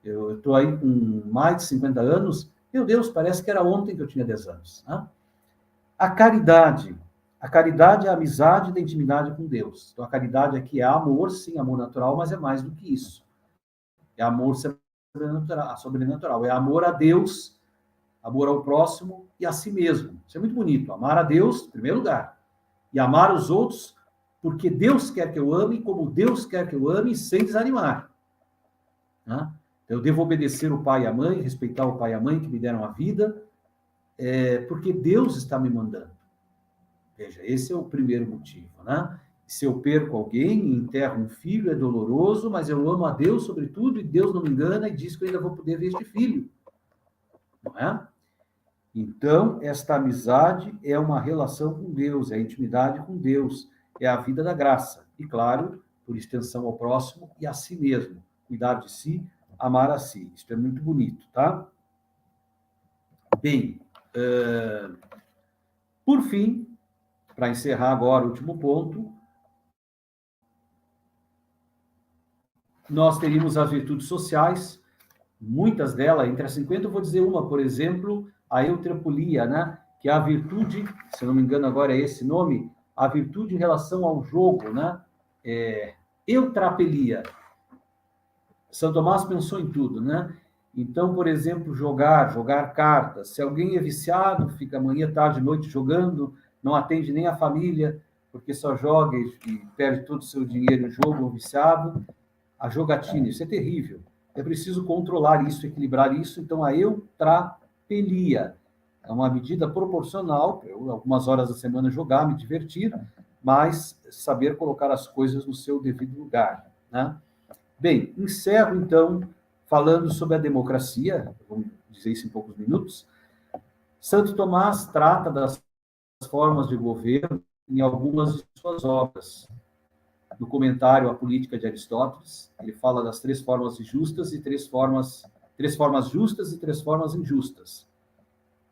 Eu estou aí com mais de 50 anos, meu Deus, parece que era ontem que eu tinha 10 anos. Né? A caridade é a amizade da intimidade com Deus. Então, a caridade aqui é amor, sim, amor natural, mas é mais do que isso. É amor sobrenatural. É amor a Deus, amor ao próximo e a si mesmo. Isso é muito bonito. Amar a Deus, em primeiro lugar. E amar os outros, porque Deus quer que eu ame, como Deus quer que eu ame, sem desanimar. Né? Eu devo obedecer o pai e a mãe, respeitar o pai e a mãe que me deram a vida, porque Deus está me mandando. Veja, esse é o primeiro motivo, né? Se eu perco alguém, enterro um filho, é doloroso, mas eu amo a Deus sobretudo, e Deus não me engana e diz que eu ainda vou poder ver este filho. Não é? Então, esta amizade é uma relação com Deus, é a intimidade com Deus, é a vida da graça. E, claro, por extensão ao próximo e a si mesmo. Cuidar de si, amar a si. Isso é muito bonito, tá? Bem, por fim, para encerrar agora o último ponto, nós teríamos as virtudes sociais, muitas delas, entre as 50, eu vou dizer uma, por exemplo, a eutrapolia, né? Que é a virtude, se eu não me engano agora é esse nome, a virtude em relação ao jogo, né? Eutrapelia. São Tomás pensou em tudo, né? Então, por exemplo, jogar cartas. Se alguém é viciado, fica manhã, tarde, noite jogando, não atende nem a família, porque só joga e perde todo o seu dinheiro em jogo, viciado. A jogatina, isso é terrível. É preciso controlar isso, equilibrar isso. Então, a eutrapelia é uma medida proporcional, eu, algumas horas da semana, jogar, me divertir, mas saber colocar as coisas no seu devido lugar, né? Bem, encerro, então, falando sobre a democracia, vamos dizer isso em poucos minutos. Santo Tomás trata das formas de governo em algumas de suas obras. No comentário à Política de Aristóteles, ele fala das 3 formas justas e 3 formas justas e 3 formas injustas.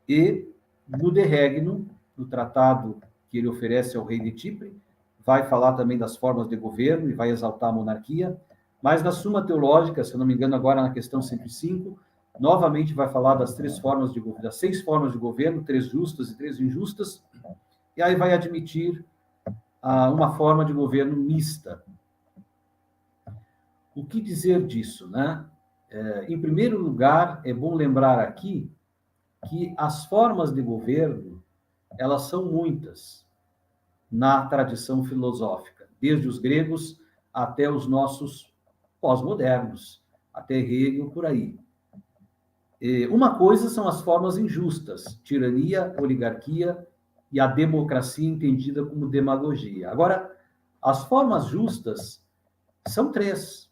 E no De Regno, no tratado que ele oferece ao rei de Chipre, vai falar também das formas de governo e vai exaltar a monarquia. Mas na Suma Teológica, se eu não me engano, agora na questão 105, novamente vai falar das 3 formas de governo, das 6 formas de governo, 3 justas e 3 injustas, e aí vai admitir uma forma de governo mista. O que dizer disso, né? Em primeiro lugar, é bom lembrar aqui que as formas de governo, elas são muitas na tradição filosófica, desde os gregos até os nossos pós-modernos, até Hegel, por aí. Uma coisa são as formas injustas, tirania, oligarquia e a democracia entendida como demagogia. Agora, as formas justas são 3.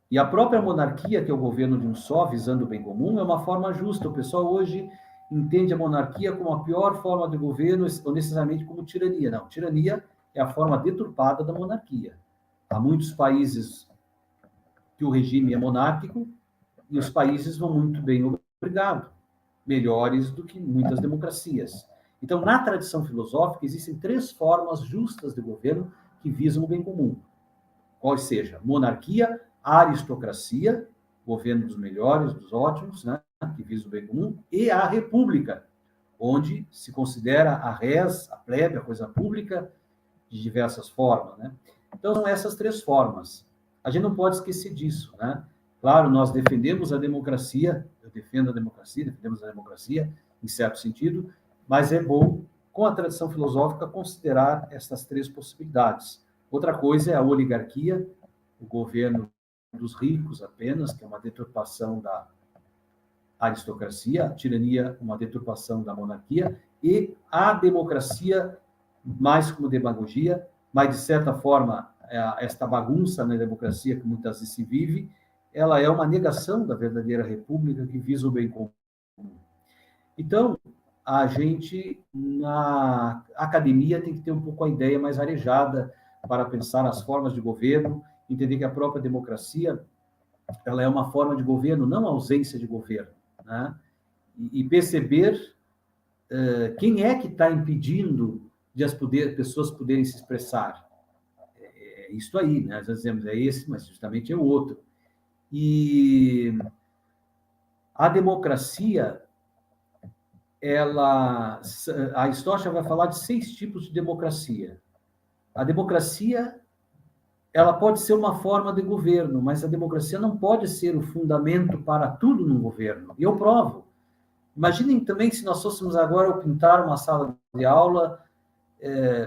E a própria monarquia, que é o governo de um só, visando o bem comum, é uma forma justa. O pessoal hoje entende a monarquia como a pior forma de governo, ou necessariamente como tirania. Não, tirania é a forma deturpada da monarquia. Há muitos países que o regime é monárquico e os países vão muito bem, obrigado, melhores do que muitas democracias. Então, na tradição filosófica, existem 3 formas justas de governo que visam o bem comum. Qual seja, monarquia, aristocracia, governo dos melhores, dos ótimos, né, que visa o bem comum, e a república, onde se considera a res, a plebe, a coisa pública, de diversas formas, né? Então, são essas 3 formas. A gente não pode esquecer disso, né? Claro, nós defendemos a democracia, eu defendo a democracia, defendemos a democracia, em certo sentido, mas é bom, com a tradição filosófica, considerar essas 3 possibilidades. Outra coisa é a oligarquia, o governo dos ricos apenas, que é uma deturpação da aristocracia, a tirania, uma deturpação da monarquia, e a democracia, mais como demagogia, mas, de certa forma, esta bagunça na democracia que muitas vezes se vive, ela é uma negação da verdadeira república que visa o bem comum. Então, a gente, na academia, tem que ter um pouco a ideia mais arejada para pensar as formas de governo, entender que a própria democracia ela é uma forma de governo, não a ausência de governo, né? E perceber quem é que está impedindo de as pessoas poderem se expressar. É isso aí, né? Às vezes dizemos, é esse, mas justamente é o outro. E a democracia, a Aristóteles vai falar de 6 tipos de democracia. A democracia, ela pode ser uma forma de governo, mas a democracia não pode ser o fundamento para tudo no governo. E eu provo. Imaginem também se nós fôssemos agora pintar uma sala de aula,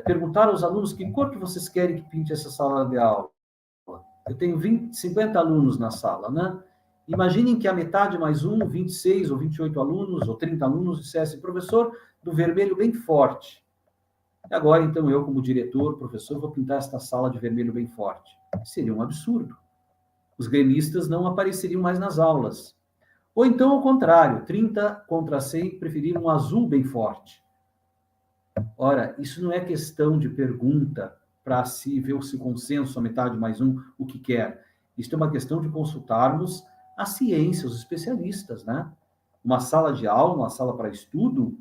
perguntar aos alunos que cor que vocês querem que pinte essa sala de aula. Eu tenho 50 alunos na sala, né? Imaginem que a metade mais 26 ou 28 alunos, ou 30 alunos, dissessem, professor, do vermelho bem forte. E agora, então, eu, como diretor, professor, vou pintar esta sala de vermelho bem forte. Seria um absurdo. Os gremistas não apareceriam mais nas aulas. Ou então, ao contrário, 30 contra 100 preferiram um azul bem forte. Ora, isso não é questão de pergunta para se ver se consenso, a metade mais um, o que quer. Isso é uma questão de consultarmos a ciência, os especialistas, né? Uma sala de aula, uma sala para estudo,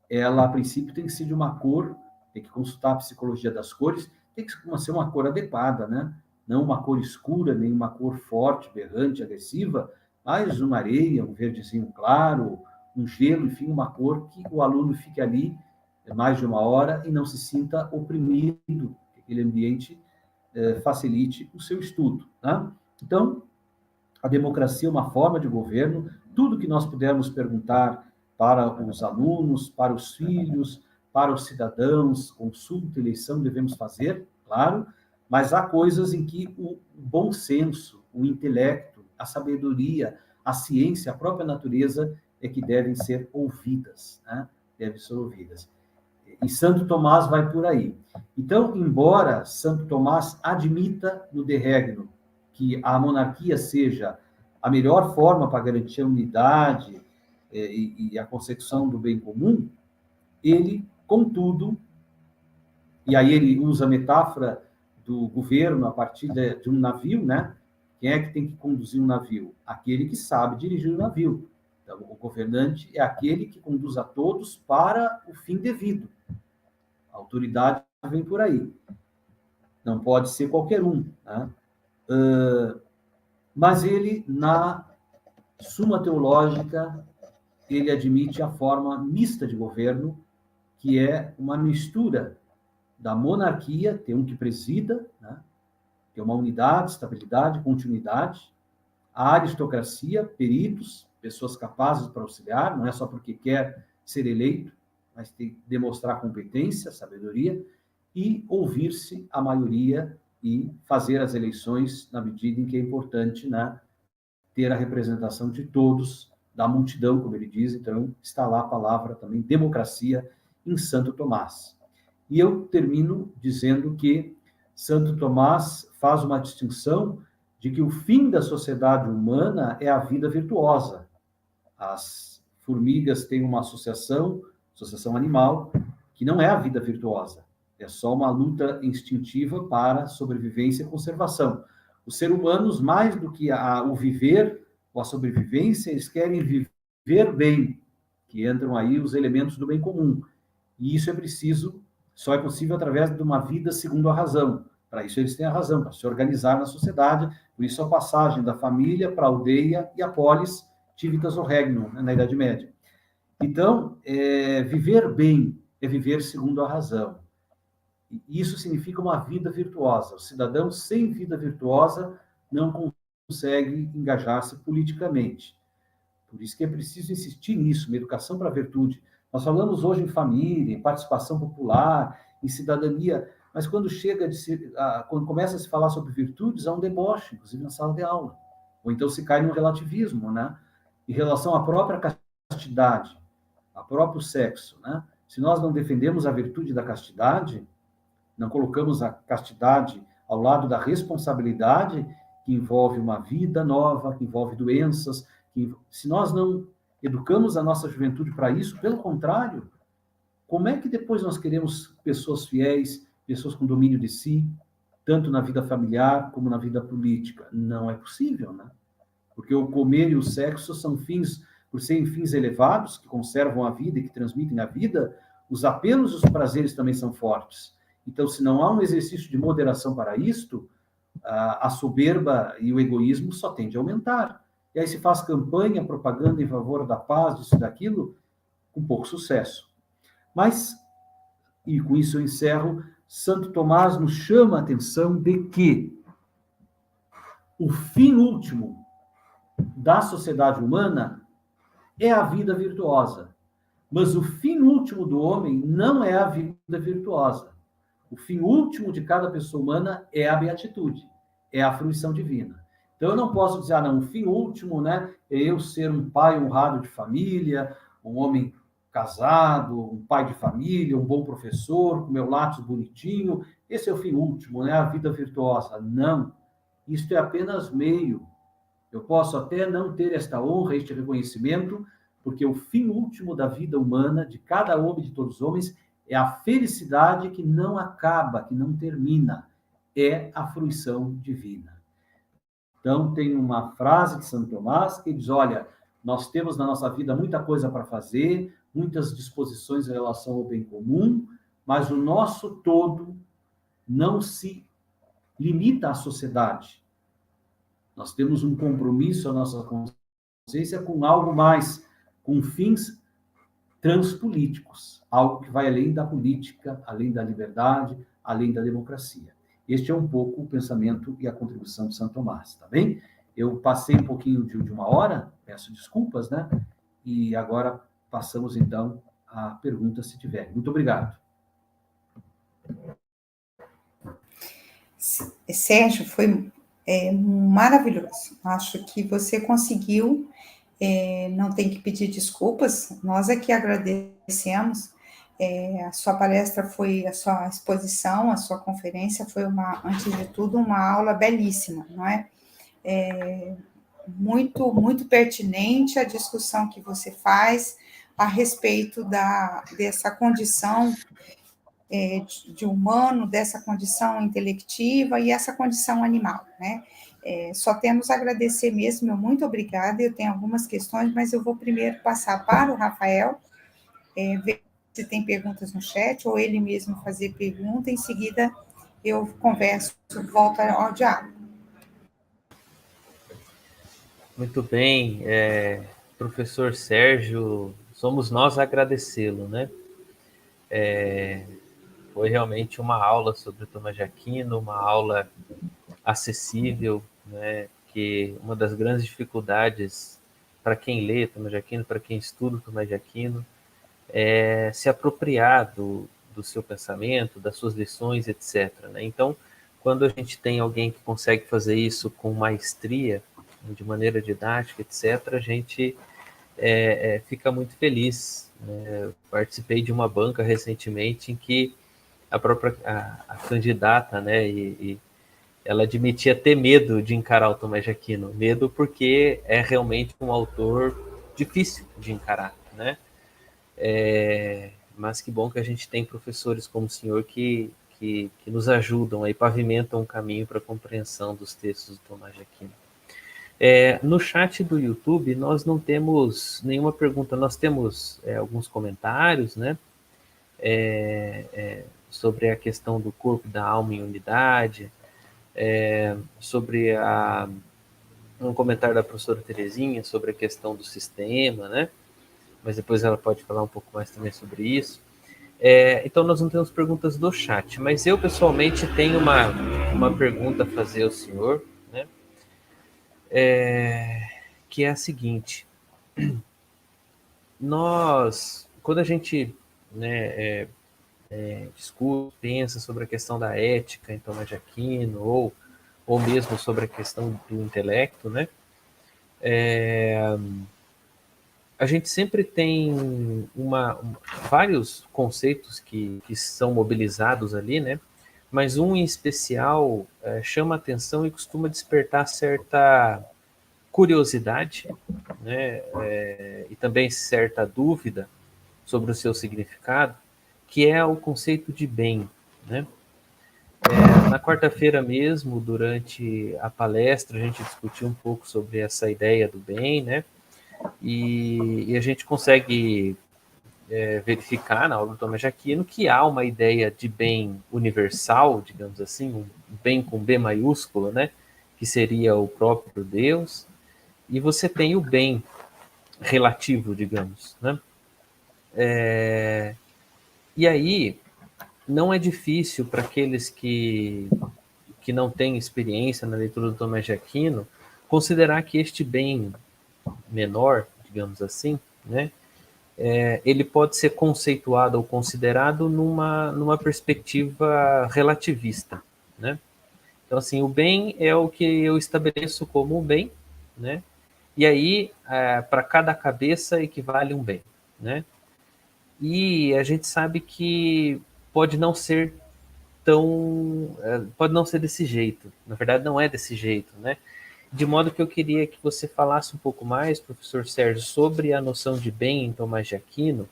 ela, a princípio, tem que ser de uma cor, tem que consultar a psicologia das cores, tem que ser uma cor adequada, né? Não uma cor escura, nem uma cor forte, berrante, agressiva, mas uma areia, um verdezinho claro, um gelo, enfim, uma cor que o aluno fique ali mais de uma hora e não se sinta oprimido, que aquele ambiente facilite o seu estudo, né? Então, a democracia é uma forma de governo, tudo que nós pudermos perguntar para os alunos, para os filhos, para os cidadãos, consulta, eleição, devemos fazer, claro, mas há coisas em que o bom senso, o intelecto, a sabedoria, a ciência, a própria natureza é que devem ser ouvidas, né? Devem ser ouvidas. E Santo Tomás vai por aí. Então, embora Santo Tomás admita no De Regno que a monarquia seja a melhor forma para garantir a unidade e a consecução do bem comum, ele, contudo, e aí ele usa a metáfora do governo a partir de um navio, né? Quem é que tem que conduzir um navio? Aquele que sabe dirigir o navio. Então, o governante é aquele que conduz a todos para o fim devido. A autoridade vem por aí. Não pode ser qualquer um, né? Mas ele, na Suma Teológica, ele admite a forma mista de governo, que é uma mistura da monarquia, tem um que presida, né? Que é uma unidade, estabilidade, continuidade, a aristocracia, peritos, pessoas capazes para auxiliar, não é só porque quer ser eleito, mas tem que demonstrar competência, sabedoria, e ouvir-se a maioria e fazer as eleições na medida em que é importante, né, ter a representação de todos, da multidão, como ele diz. Então, está lá a palavra também, democracia, em Santo Tomás. E eu termino dizendo que Santo Tomás faz uma distinção de que o fim da sociedade humana é a vida virtuosa. As formigas têm uma associação animal, que não é a vida virtuosa. É só uma luta instintiva para sobrevivência e conservação. Os seres humanos, mais do que o viver ou a sobrevivência, eles querem viver bem, que entram aí os elementos do bem comum. E isso só é possível através de uma vida segundo a razão. Para isso eles têm a razão, para se organizar na sociedade. Por isso a passagem da família para a aldeia e a polis, civitas ou regnum, né, na Idade Média. Então, viver bem é viver segundo a razão. Isso significa uma vida virtuosa. O cidadão sem vida virtuosa não consegue engajar-se politicamente. Por isso que é preciso insistir nisso, uma educação para a virtude. Nós falamos hoje em família, em participação popular, em cidadania, mas quando quando começa a se falar sobre virtudes, há um deboche, inclusive na sala de aula. Ou então se cai no relativismo, né? Em relação à própria castidade, ao próprio sexo, né? Se nós não defendemos a virtude da castidade, não colocamos a castidade ao lado da responsabilidade que envolve uma vida nova, que envolve doenças, se nós não educamos a nossa juventude para isso, pelo contrário, como é que depois nós queremos pessoas fiéis, pessoas com domínio de si, tanto na vida familiar como na vida política? Não é possível, né? Porque o comer e o sexo são fins, por serem fins elevados, que conservam a vida e que transmitem a vida, os apelos e os prazeres também são fortes. Então, se não há um exercício de moderação para isto, a soberba e o egoísmo só tende a aumentar. E aí se faz campanha, propaganda em favor da paz, disso e daquilo, com pouco sucesso. Mas, e com isso eu encerro, Santo Tomás nos chama a atenção de que o fim último da sociedade humana é a vida virtuosa. Mas o fim último do homem não é a vida virtuosa. O fim último de cada pessoa humana é a beatitude, é a fruição divina. Então eu não posso dizer, não, o fim último, né, é eu ser um pai honrado de família, um homem casado, um pai de família, um bom professor, com meu lápis bonitinho. Esse é o fim último, né, a vida virtuosa. Não, isto é apenas meio. Eu posso até não ter esta honra, este reconhecimento, porque o fim último da vida humana, de cada homem, de todos os homens, é a felicidade que não acaba, que não termina. É a fruição divina. Então, tem uma frase de Santo Tomás que diz, olha, nós temos na nossa vida muita coisa para fazer, muitas disposições em relação ao bem comum, mas o nosso todo não se limita à sociedade. Nós temos um compromisso, a nossa consciência, com algo mais, com fins transpolíticos, algo que vai além da política, além da liberdade, além da democracia. Este é um pouco o pensamento e a contribuição de Santo Tomás, tá bem? Eu passei um pouquinho de uma hora, peço desculpas, né? E agora passamos, então, à pergunta, se tiver. Muito obrigado. Sérgio, foi maravilhoso. Acho que você conseguiu, não tem que pedir desculpas, nós é que agradecemos. A sua palestra foi, a sua exposição, a sua conferência foi, antes de tudo, uma aula belíssima, não é? Muito, muito pertinente a discussão que você faz a respeito dessa condição de humano, dessa condição intelectiva e essa condição animal, né? Só temos a agradecer mesmo, meu muito obrigada. Eu tenho algumas questões, mas eu vou primeiro passar para o Rafael, ver se tem perguntas no chat, ou ele mesmo fazer pergunta, em seguida eu converso, volto ao diálogo. Muito bem, professor Sérgio, somos nós a agradecê-lo, né? Foi realmente uma aula sobre Tomás de Aquino, uma aula acessível, né? Que uma das grandes dificuldades para quem lê Tomás de Aquino, para quem estuda Tomás de Aquino, é se apropriar do seu pensamento, das suas lições, etc., né? Então, quando a gente tem alguém que consegue fazer isso com maestria, de maneira didática, etc., a gente fica muito feliz, né? Eu participei de uma banca recentemente em que a própria a candidata, né, e ela admitia ter medo de encarar o Tomás de Aquino, medo porque é realmente um autor difícil de encarar, né? Mas que bom que a gente tem professores como o senhor que nos ajudam e pavimentam um caminho para a compreensão dos textos do Tomás de Aquino. No chat do YouTube nós não temos nenhuma pergunta, nós temos alguns comentários, né? Sobre a questão do corpo e da alma em unidade, sobre um comentário da professora Terezinha sobre a questão do sistema, né? Mas depois ela pode falar um pouco mais também sobre isso. Então nós não temos perguntas do chat, mas eu pessoalmente tenho uma pergunta a fazer ao senhor, né? Que é a seguinte: quando a gente, né, discute, pensa sobre a questão da ética em Tomás de Aquino, ou mesmo sobre a questão do intelecto, né? A gente sempre tem vários conceitos que são mobilizados ali, né? Mas um em especial chama atenção e costuma despertar certa curiosidade, né? E também certa dúvida sobre o seu significado, que é o conceito de bem, né? Na quarta-feira mesmo, durante a palestra, a gente discutiu um pouco sobre essa ideia do bem, né? E a gente consegue verificar na obra do Tomás de Aquino que há uma ideia de bem universal, digamos assim, um bem com B maiúsculo, né? Que seria o próprio Deus, e você tem o bem relativo, digamos, né? E aí, não é difícil para aqueles que não têm experiência na leitura do Tomás de Aquino considerar que este bem menor, digamos assim, né, ele pode ser conceituado ou considerado numa perspectiva relativista, né? Então, assim, o bem é o que eu estabeleço como um bem, né? E aí, para cada cabeça equivale um bem, né? E a gente sabe que pode não ser pode não ser desse jeito. Na verdade, não é desse jeito, né? De modo que eu queria que você falasse um pouco mais, professor Sérgio, sobre a noção de bem em Tomás de Aquino,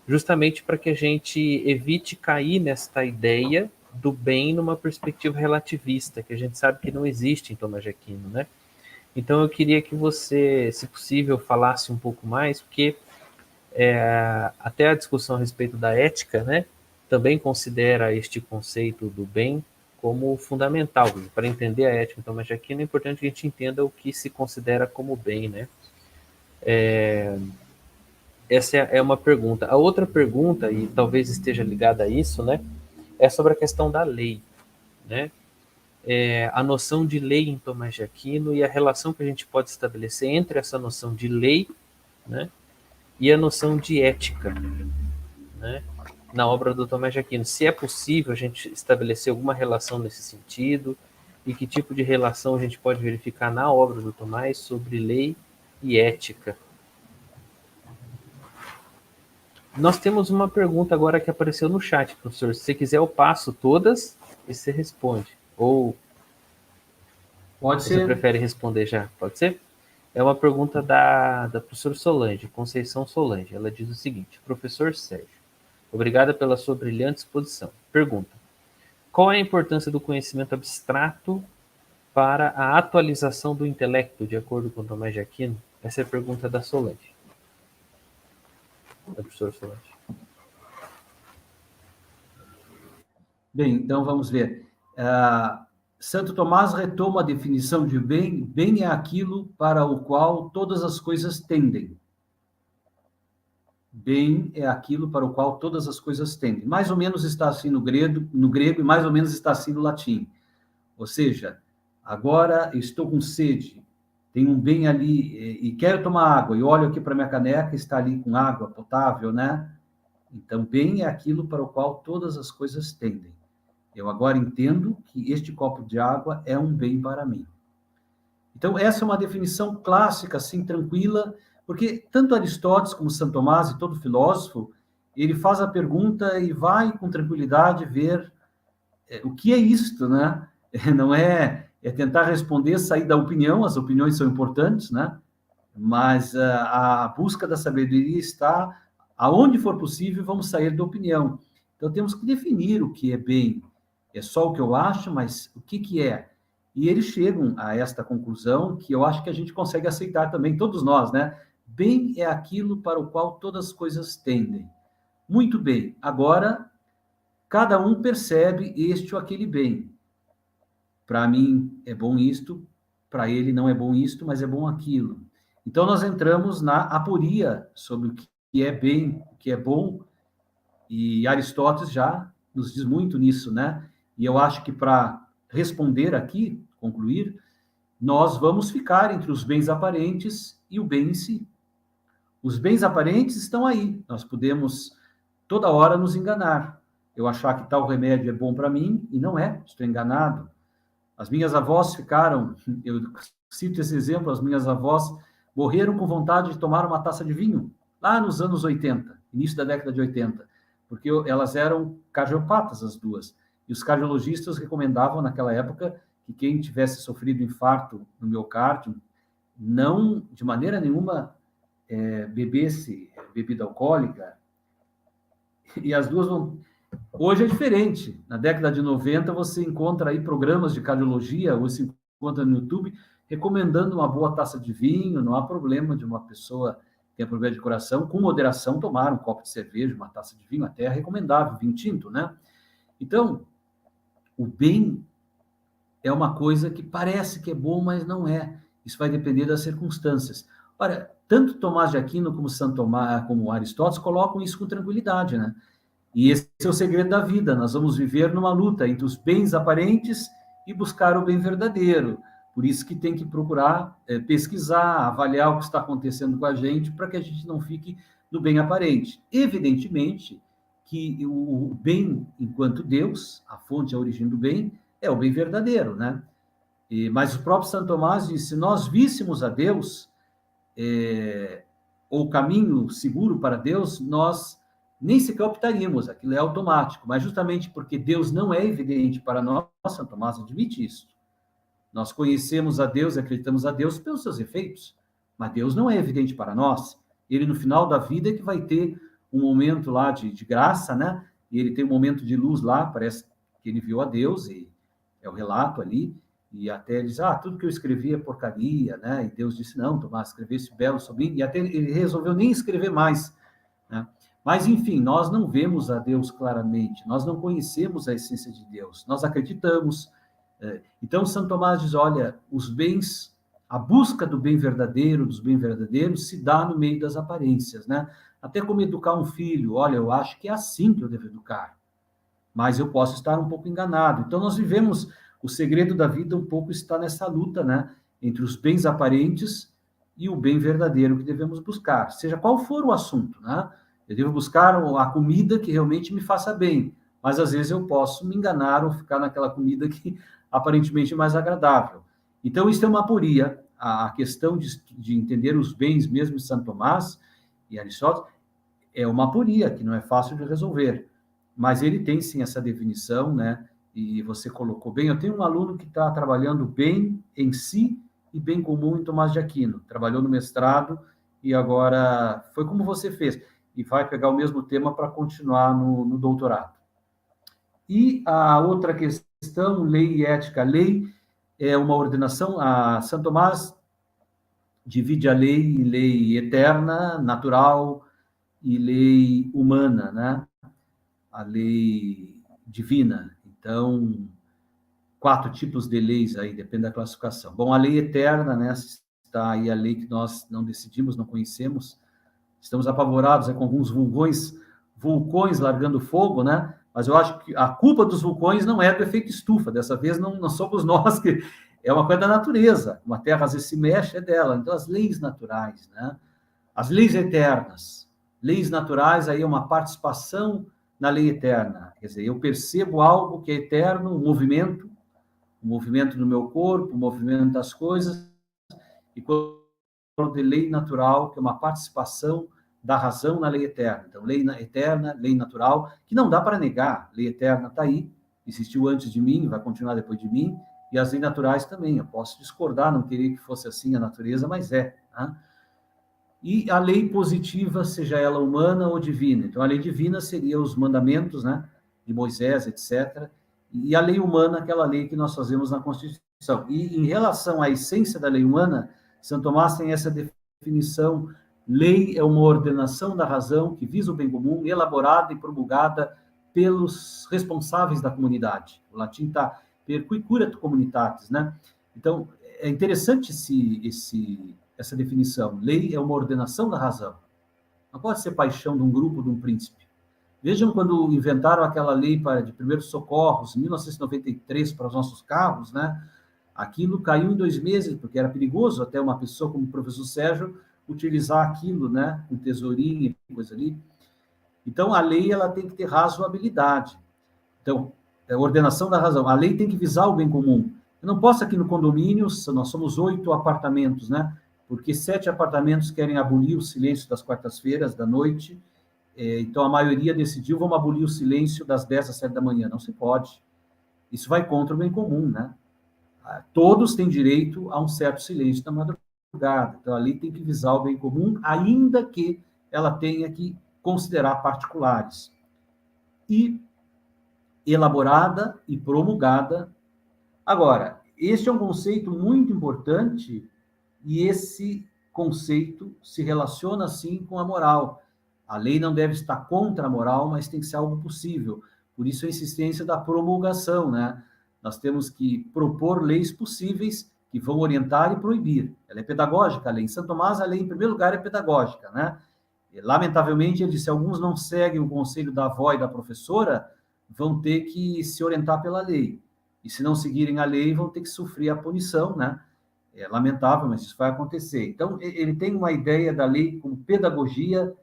justamente para que a gente evite cair nesta ideia do bem numa perspectiva relativista, que a gente sabe que não existe em Tomás de Aquino, né? Então eu queria que você, se possível, falasse um pouco mais, porque até a discussão a respeito da ética, né, também considera este conceito do bem como fundamental. Para entender a ética em Tomás de Aquino, é importante que a gente entenda o que se considera como bem, né? Essa é uma pergunta. A outra pergunta, e talvez esteja ligada a isso, né, é sobre a questão da lei, né? A noção de lei em Tomás de Aquino e a relação que a gente pode estabelecer entre essa noção de lei, né, e a noção de ética, né, na obra do Tomás de Aquino. Se é possível a gente estabelecer alguma relação nesse sentido, e que tipo de relação a gente pode verificar na obra do Tomás sobre lei e ética. Nós temos uma pergunta agora que apareceu no chat, professor. Se você quiser, eu passo todas e você responde. Ou Pode você ser. prefere responder já? Pode ser? É uma pergunta da professora Solange, Conceição Solange. Ela diz o seguinte: professor Sérgio, obrigada pela sua brilhante exposição. Pergunta: qual é a importância do conhecimento abstrato para a atualização do intelecto, de acordo com Tomás de Aquino? Essa é a pergunta da Solange. Da professora Solange. Bem, então vamos ver. Santo Tomás retoma a definição de bem. Bem é aquilo para o qual todas as coisas tendem. Bem é aquilo para o qual todas as coisas tendem. Mais ou menos está assim no grego e mais ou menos está assim no latim. Ou seja, agora estou com sede, tem um bem ali e quero tomar água, e olho aqui para minha caneca, está ali com água potável, né? Então, bem é aquilo para o qual todas as coisas tendem. Eu agora entendo que este copo de água é um bem para mim. Então, essa é uma definição clássica, assim, tranquila, porque tanto Aristóteles como Santo Tomás e todo filósofo, ele faz a pergunta e vai com tranquilidade ver o que é isto, né? Não é tentar responder, sair da opinião, as opiniões são importantes, né? Mas a busca da sabedoria está aonde for possível, vamos sair da opinião. Então, temos que definir o que é bem. É só o que eu acho, mas o que é? E eles chegam a esta conclusão que eu acho que a gente consegue aceitar também, todos nós, né? Bem é aquilo para o qual todas as coisas tendem. Muito bem. Agora, cada um percebe este ou aquele bem. Para mim é bom isto, para ele não é bom isto, mas é bom aquilo. Então nós entramos na aporia sobre o que é bem, o que é bom, e Aristóteles já nos diz muito nisso, né? E eu acho que para responder aqui, concluir, nós vamos ficar entre os bens aparentes e o bem em si. Os bens aparentes estão aí, nós podemos toda hora nos enganar. eu achar que tal remédio é bom para mim, e não é, estou enganado. As minhas avós ficaram, eu cito esse exemplo, as minhas avós morreram com vontade de tomar uma taça de vinho, lá nos anos 80, início da década de 80, porque elas eram cardiopatas, as duas. E os cardiologistas recomendavam, naquela época, que quem tivesse sofrido infarto no miocárdio, não, de maneira nenhuma, bebesse bebida alcoólica. E as duas vão... Hoje é diferente. Na década de 90, você encontra aí programas de cardiologia, ou se encontra no YouTube, recomendando uma boa taça de vinho. Não há problema de uma pessoa que tem problema de coração, com moderação, tomar um copo de cerveja, uma taça de vinho, até é recomendável, vinho tinto, né? Então, o bem é uma coisa que parece que é bom, mas não é. Isso vai depender das circunstâncias. Ora, tanto Tomás de Aquino como Santo Tomás, como Aristóteles colocam isso com tranquilidade, né? E esse é o segredo da vida. Nós vamos viver numa luta entre os bens aparentes e buscar o bem verdadeiro. Por isso que tem que procurar pesquisar, avaliar o que está acontecendo com a gente, para que a gente não fique no bem aparente. Evidentemente que o bem, enquanto Deus, a fonte, a origem do bem, é o bem verdadeiro, né? Mas o próprio Santo Tomás disse, se nós víssemos a Deus, ou o caminho seguro para Deus, nós nem sequer optaríamos, aquilo é automático, mas justamente porque Deus não é evidente para nós, Santo Tomás admite isso. Nós conhecemos a Deus, acreditamos a Deus pelos seus efeitos, mas Deus não é evidente para nós. Ele, no final da vida, é que vai ter um momento lá de graça, né? E ele tem um momento de luz lá, parece que ele viu a Deus, e é o relato ali, e até ele diz, tudo que eu escrevi é porcaria, né? E Deus disse, não, Tomás, escrevi esse belo sobre mim, e até ele resolveu nem escrever mais, né? Mas, enfim, nós não vemos a Deus claramente, nós não conhecemos a essência de Deus, nós acreditamos. Então, Santo Tomás diz, olha, os bens, a busca do bem verdadeiro, dos bens verdadeiros, se dá no meio das aparências, né? Até como educar um filho, olha, eu acho que é assim que eu devo educar, mas eu posso estar um pouco enganado. Então, nós vivemos, o segredo da vida um pouco está nessa luta, né? Entre os bens aparentes e o bem verdadeiro que devemos buscar, seja qual for o assunto, né? Eu devo buscar a comida que realmente me faça bem, mas às vezes eu posso me enganar ou ficar naquela comida que aparentemente é mais agradável. Então, isso é uma aporia. A questão de entender os bens, mesmo de Santo Tomás e Aristóteles, é uma aporia que não é fácil de resolver, mas ele tem sim essa definição, né? E você colocou bem. Eu tenho um aluno que está trabalhando bem em si e bem comum em Tomás de Aquino. Trabalhou no mestrado e agora foi como você fez. E vai pegar o mesmo tema para continuar no doutorado. E a outra questão, lei e ética. Lei é uma ordenação. A Santo Tomás divide a lei em lei eterna, natural e lei humana, né? A lei divina. Então, 4 tipos de leis aí, depende da classificação. Bom, a lei eterna, né? Está aí a lei que nós não decidimos, não conhecemos. Estamos apavorados com alguns vulcões largando fogo, né? Mas eu acho que a culpa dos vulcões não é do efeito estufa. Dessa vez não somos nós, que é uma coisa da natureza. Uma terra às vezes se mexe, é dela. Então, as leis naturais, né? As leis eternas. Leis naturais, aí é uma participação na lei eterna. Quer dizer, eu percebo algo que é eterno, um movimento no meu corpo, o movimento das coisas, e quando de lei natural, que é uma participação da razão na lei eterna. Então, lei eterna, lei natural, que não dá para negar. Lei eterna está aí, existiu antes de mim, vai continuar depois de mim, e as leis naturais também. Eu posso discordar, não queria que fosse assim a natureza, mas é. Né? E a lei positiva, seja ela humana ou divina. Então, a lei divina seria os mandamentos, né, de Moisés, etc. E a lei humana, aquela lei que nós fazemos na Constituição. E em relação à essência da lei humana, Santo Tomás tem essa definição: lei é uma ordenação da razão que visa o bem comum, elaborada e promulgada pelos responsáveis da comunidade. O latim está per cui curat communitatis, né? Então, é interessante essa definição. Lei é uma ordenação da razão. Não pode ser paixão de um grupo, de um príncipe. Vejam quando inventaram aquela lei de primeiros socorros, em 1993, para os nossos carros, né? Aquilo caiu em 2 meses, porque era perigoso até uma pessoa como o professor Sérgio utilizar aquilo, né? Com tesourinha e coisa ali. Então, a lei ela tem que ter razoabilidade. Então, ordenação da razão. A lei tem que visar o bem comum. Eu não posso aqui no condomínio, nós somos 8 apartamentos, né? Porque 7 apartamentos querem abolir o silêncio das quartas-feiras da noite, então a maioria decidiu, vamos abolir o silêncio das 10 às 7 da manhã. Não se pode. Isso vai contra o bem comum, né? Todos têm direito a um certo silêncio da madrugada. Então, a lei tem que visar o bem comum, ainda que ela tenha que considerar particulares. E elaborada e promulgada. Agora, este é um conceito muito importante e esse conceito se relaciona, sim, com a moral. A lei não deve estar contra a moral, mas tem que ser algo possível. Por isso a insistência da promulgação, né? Nós temos que propor leis possíveis que vão orientar e proibir. Ela é pedagógica, a lei. Em Santo Tomás, a lei, em primeiro lugar, é pedagógica, né? E, lamentavelmente, ele disse, alguns não seguem o conselho da avó e da professora, vão ter que se orientar pela lei. E se não seguirem a lei, vão ter que sofrer a punição, né? É lamentável, mas isso vai acontecer. Então, ele tem uma ideia da lei como pedagogia,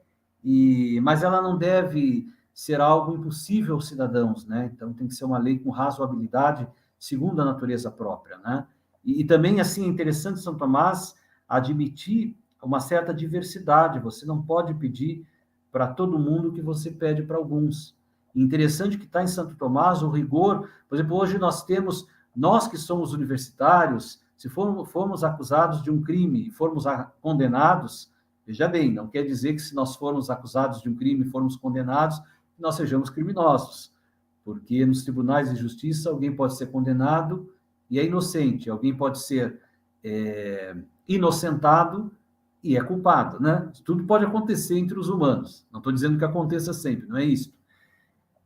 mas ela não deve ser algo impossível aos cidadãos, né? Então, tem que ser uma lei com razoabilidade, segundo a natureza própria, né? E também, assim, é interessante São Tomás admitir uma certa diversidade. Você não pode pedir para todo mundo o que você pede para alguns. Interessante que está em Santo Tomás o rigor. Por exemplo, hoje nós que somos universitários, se formos acusados de um crime e formos condenados, veja bem, não quer dizer que se nós formos acusados de um crime e formos condenados, nós sejamos criminosos, porque nos tribunais de justiça alguém pode ser condenado e é inocente, alguém pode ser inocentado e é culpado, né? Tudo pode acontecer entre os humanos, não estou dizendo que aconteça sempre, não é isso.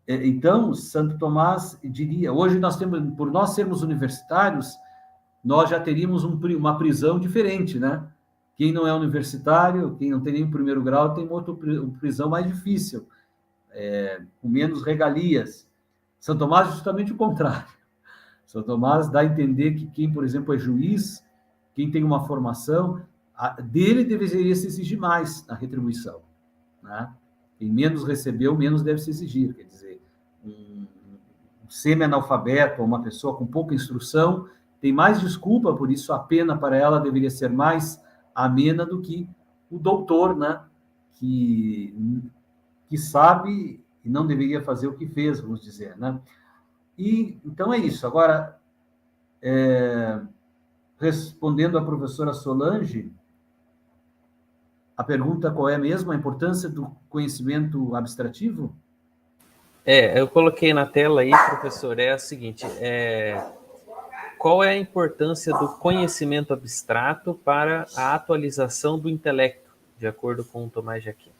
Então, Santo Tomás diria, hoje nós temos, por nós sermos universitários, nós já teríamos uma prisão diferente, né? Quem não é universitário, quem não tem nem o primeiro grau, tem uma prisão mais difícil, com menos regalias. São Tomás é justamente o contrário. São Tomás dá a entender que quem, por exemplo, é juiz, quem tem uma formação, dele deveria se exigir mais na retribuição, né? Quem menos recebeu, menos deve se exigir. Quer dizer, um semi-analfabeto ou uma pessoa com pouca instrução tem mais desculpa, por isso a pena para ela deveria ser mais amena do que o doutor, né? Que sabe e não deveria fazer o que fez, vamos dizer, né? E então é isso. Agora, respondendo à professora Solange, a pergunta qual é mesmo? A importância do conhecimento abstrativo? Eu coloquei na tela aí, professor, é a seguinte, qual é a importância do conhecimento abstrato para a atualização do intelecto, de acordo com Tomás de Aquino?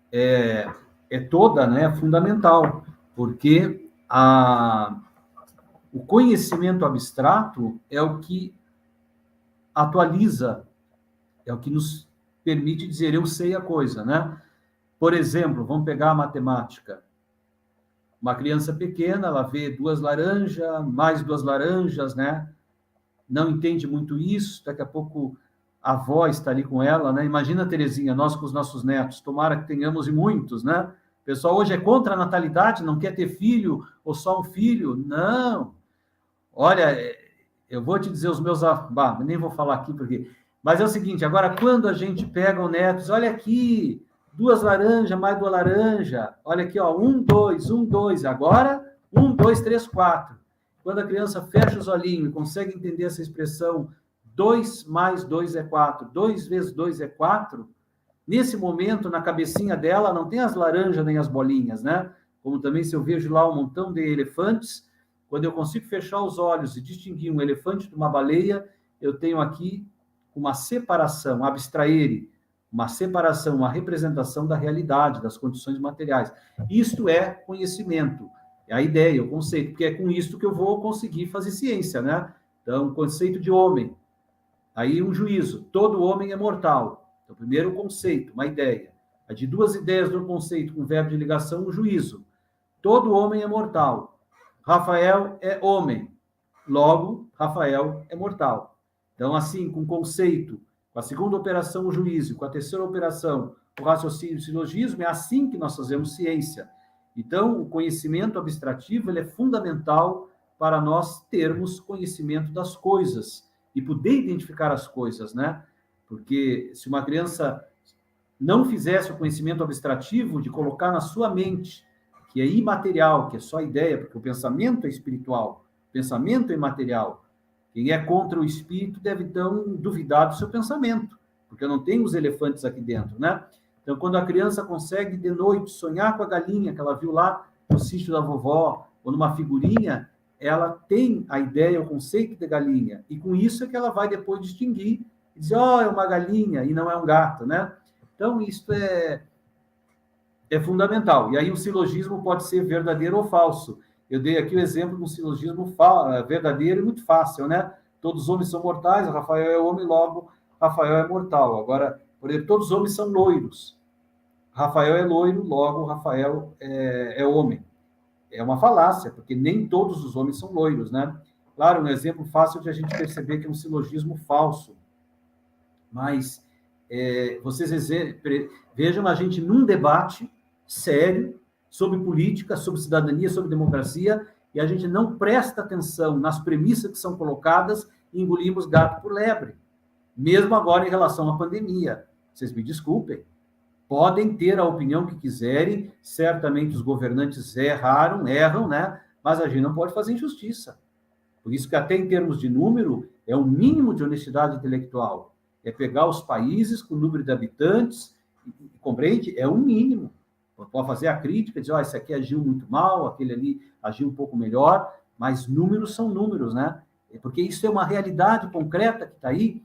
É toda, né, fundamental, porque o conhecimento abstrato é o que atualiza, é o que nos permite dizer eu sei a coisa, né? Por exemplo, vamos pegar a matemática. Uma criança pequena, ela vê 2 laranjas, mais 2 laranjas, né? Não entende muito isso, daqui a pouco a avó está ali com ela, né? Imagina, Terezinha, nós com os nossos netos, tomara que tenhamos e muitos, né? O pessoal hoje é contra a natalidade, não quer ter filho ou só um filho. Não. Olha, eu vou te dizer os meus... nem vou falar aqui porque... Mas é o seguinte, agora quando a gente pega o netos, olha aqui, 2 laranjas, mais 2 laranjas, olha aqui, ó, 1, 2, 1, 2, agora 1, 2, 3, 4. Quando a criança fecha os olhinhos e consegue entender essa expressão 2 mais 2 é 4, 2 vezes 2 é 4, nesse momento, na cabecinha dela, não tem as laranjas nem as bolinhas, né? Como também se eu vejo lá um montão de elefantes, quando eu consigo fechar os olhos e distinguir um elefante de uma baleia, eu tenho aqui uma separação, abstrair, uma separação, uma representação da realidade, das condições materiais. Isto é conhecimento, é a ideia, o conceito, porque é com isto que eu vou conseguir fazer ciência, né? Então, o conceito de homem, aí um juízo, todo homem é mortal. Então, primeiro o conceito, uma ideia. A de 2 ideias do conceito com verbo de ligação, um juízo. Todo homem é mortal. Rafael é homem. Logo, Rafael é mortal. Então, assim, com conceito, com a segunda operação, o juízo, com a terceira operação, o raciocínio, o silogismo, é assim que nós fazemos ciência. Então, o conhecimento abstrativo ele é fundamental para nós termos conhecimento das coisas e poder identificar as coisas, né? Porque se uma criança não fizesse o conhecimento abstrativo de colocar na sua mente, que é imaterial, que é só ideia, porque o pensamento é espiritual, o pensamento é imaterial. Quem é contra o espírito deve, então, duvidar do seu pensamento, porque eu não tenho os elefantes aqui dentro, né? Então, quando a criança consegue, de noite, sonhar com a galinha que ela viu lá no sítio da vovó, ou numa figurinha, ela tem a ideia, o conceito de galinha, e com isso é que ela vai depois distinguir, e dizer, é uma galinha, e não é um gato, né? Então, isso é fundamental. E aí o silogismo pode ser verdadeiro ou falso. Eu dei aqui o exemplo de um silogismo verdadeiro e muito fácil, né? Todos os homens são mortais, Rafael é homem, logo Rafael é mortal. Agora, por exemplo, todos os homens são loiros. Rafael é loiro, logo Rafael é homem. É uma falácia, porque nem todos os homens são loiros, né? Claro, um exemplo fácil de a gente perceber que é um silogismo falso. Mas vocês vejam a gente num debate sério sobre política, sobre cidadania, sobre democracia, e a gente não presta atenção nas premissas que são colocadas e engolimos gato por lebre. Mesmo agora em relação à pandemia. Vocês me desculpem. Podem ter a opinião que quiserem, certamente os governantes erram, né? Mas a gente não pode fazer injustiça. Por isso que até em termos de número, é o mínimo de honestidade intelectual. É pegar os países com o número de habitantes, compreende? É o mínimo. Pode fazer a crítica, dizer, esse aqui agiu muito mal, aquele ali agiu um pouco melhor, mas números são números, né? Porque isso é uma realidade concreta que está aí,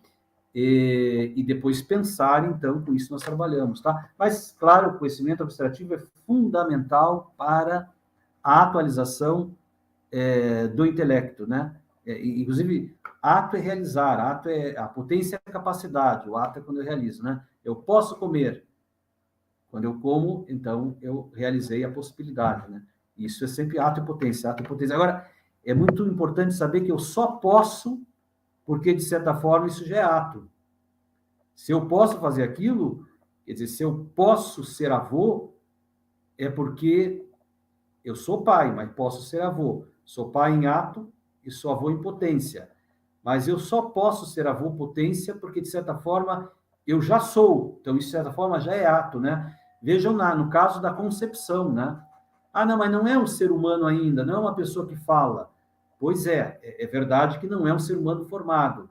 e depois pensar, então, com isso nós trabalhamos, tá? Mas, claro, o conhecimento abstrativo é fundamental para a atualização do intelecto, né? Inclusive, ato é realizar, ato é a potência é a capacidade, o ato é quando eu realizo, né? Eu posso comer. Quando eu como, então, eu realizei a possibilidade, né? Isso é sempre ato e potência, ato e potência. Agora, é muito importante saber que eu só posso porque, de certa forma, isso já é ato. Se eu posso fazer aquilo, quer dizer, se eu posso ser avô, é porque eu sou pai, mas posso ser avô. Sou pai em ato e sou avô em potência. Mas eu só posso ser avô potência porque, de certa forma, eu já sou. Então, isso, de certa forma, já é ato, né? Vejam no caso da concepção, né? Não, mas não é um ser humano ainda, não é uma pessoa que fala. Pois é verdade que não é um ser humano formado.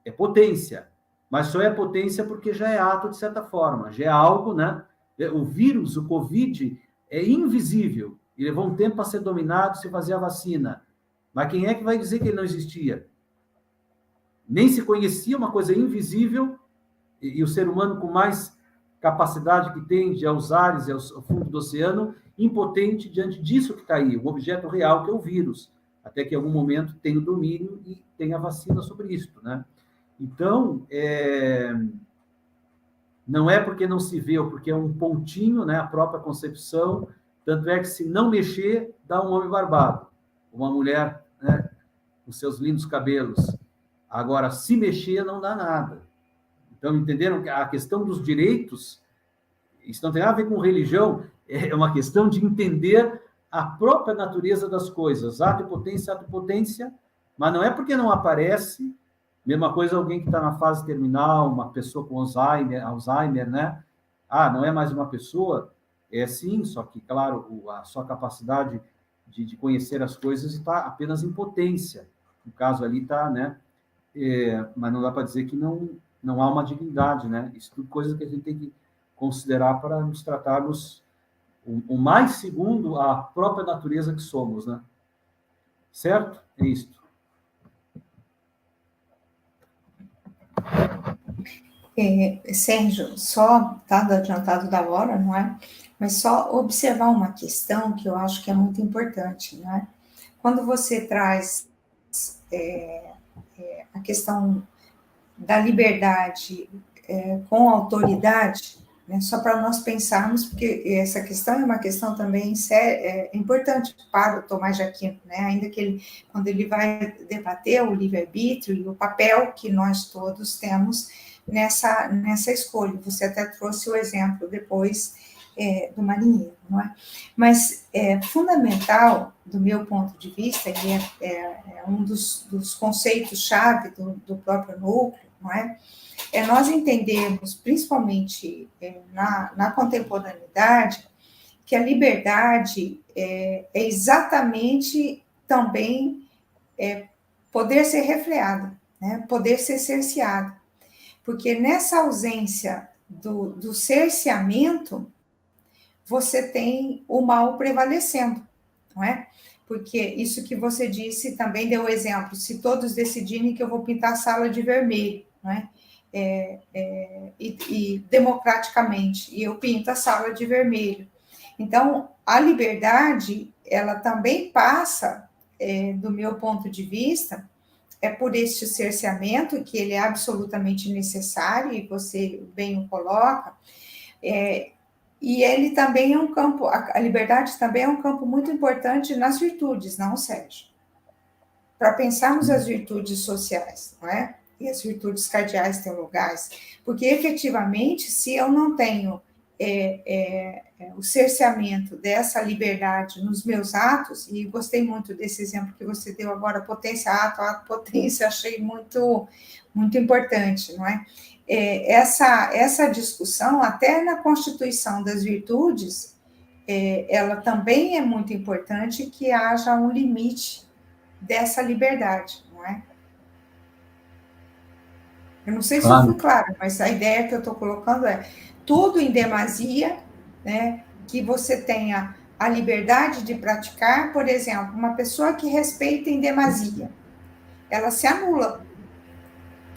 É potência. Mas só é potência porque já é ato, de certa forma. Já é algo, né? O vírus, o Covid, é invisível. E levou um tempo para ser dominado, se fazer a vacina. Mas quem é que vai dizer que ele não existia? Nem se conhecia uma coisa invisível, e o ser humano com mais capacidade que tem de aos ares e ao fundo do oceano, impotente diante disso que está aí, o objeto real que é o vírus, até que em algum momento tenha o domínio e tenha a vacina sobre isso, né? Então, não é porque não se vê, ou porque é um pontinho, né, a própria concepção, tanto é que se não mexer, dá um homem barbado, uma mulher, né, com seus lindos cabelos. Agora, se mexer, não dá nada. Então, entenderam que a questão dos direitos, isso não tem nada a ver com religião, é uma questão de entender a própria natureza das coisas, ato e potência, mas não é porque não aparece, mesma coisa alguém que está na fase terminal, uma pessoa com Alzheimer, né? Não é mais uma pessoa? É sim, só que, claro, a sua capacidade de conhecer as coisas está apenas em potência. No caso ali está, né? Mas não dá para dizer que não há uma dignidade, né? Isso tudo coisas que a gente tem que considerar para nos tratarmos o mais segundo a própria natureza que somos, né? Certo? É isto. Sérgio, só está adiantado da hora, não é? Mas só observar uma questão que eu acho que é muito importante, não é? Quando você traz a questão da liberdade com autoridade, né, só para nós pensarmos, porque essa questão é uma questão também importante para o Tomás de Aquino, né, ainda que ele, quando ele vai debater o livre-arbítrio e o papel que nós todos temos nessa escolha. Você até trouxe o exemplo depois do marinheiro, não é? Mas é fundamental, do meu ponto de vista, e é um dos conceitos-chave do próprio núcleo, não é? É nós entendermos, principalmente na contemporaneidade, que a liberdade é exatamente também poder ser refreada, né? Poder ser cerceada. Porque nessa ausência do cerceamento, você tem o mal prevalecendo, não é? Porque isso que você disse também deu exemplo, se todos decidirem que eu vou pintar a sala de vermelho, não é? E democraticamente, e eu pinto a sala de vermelho. Então, a liberdade, ela também passa, do meu ponto de vista, por este cerceamento, que ele é absolutamente necessário, e você bem o coloca, e ele também é um campo, a liberdade também é um campo muito importante nas virtudes, não, Sérgio? Para pensarmos as virtudes sociais, não é? E as virtudes cardeais teologais, porque efetivamente, se eu não tenho o cerceamento dessa liberdade nos meus atos, e gostei muito desse exemplo que você deu agora, potência, ato, potência, achei muito, muito importante, não é? Essa discussão, até na constituição das virtudes, ela também é muito importante que haja um limite dessa liberdade, não é? Eu não sei se eu fui clara, mas a ideia que eu estou colocando é tudo em demasia, né? Que você tenha a liberdade de praticar, por exemplo, uma pessoa que respeita em demasia, ela se anula.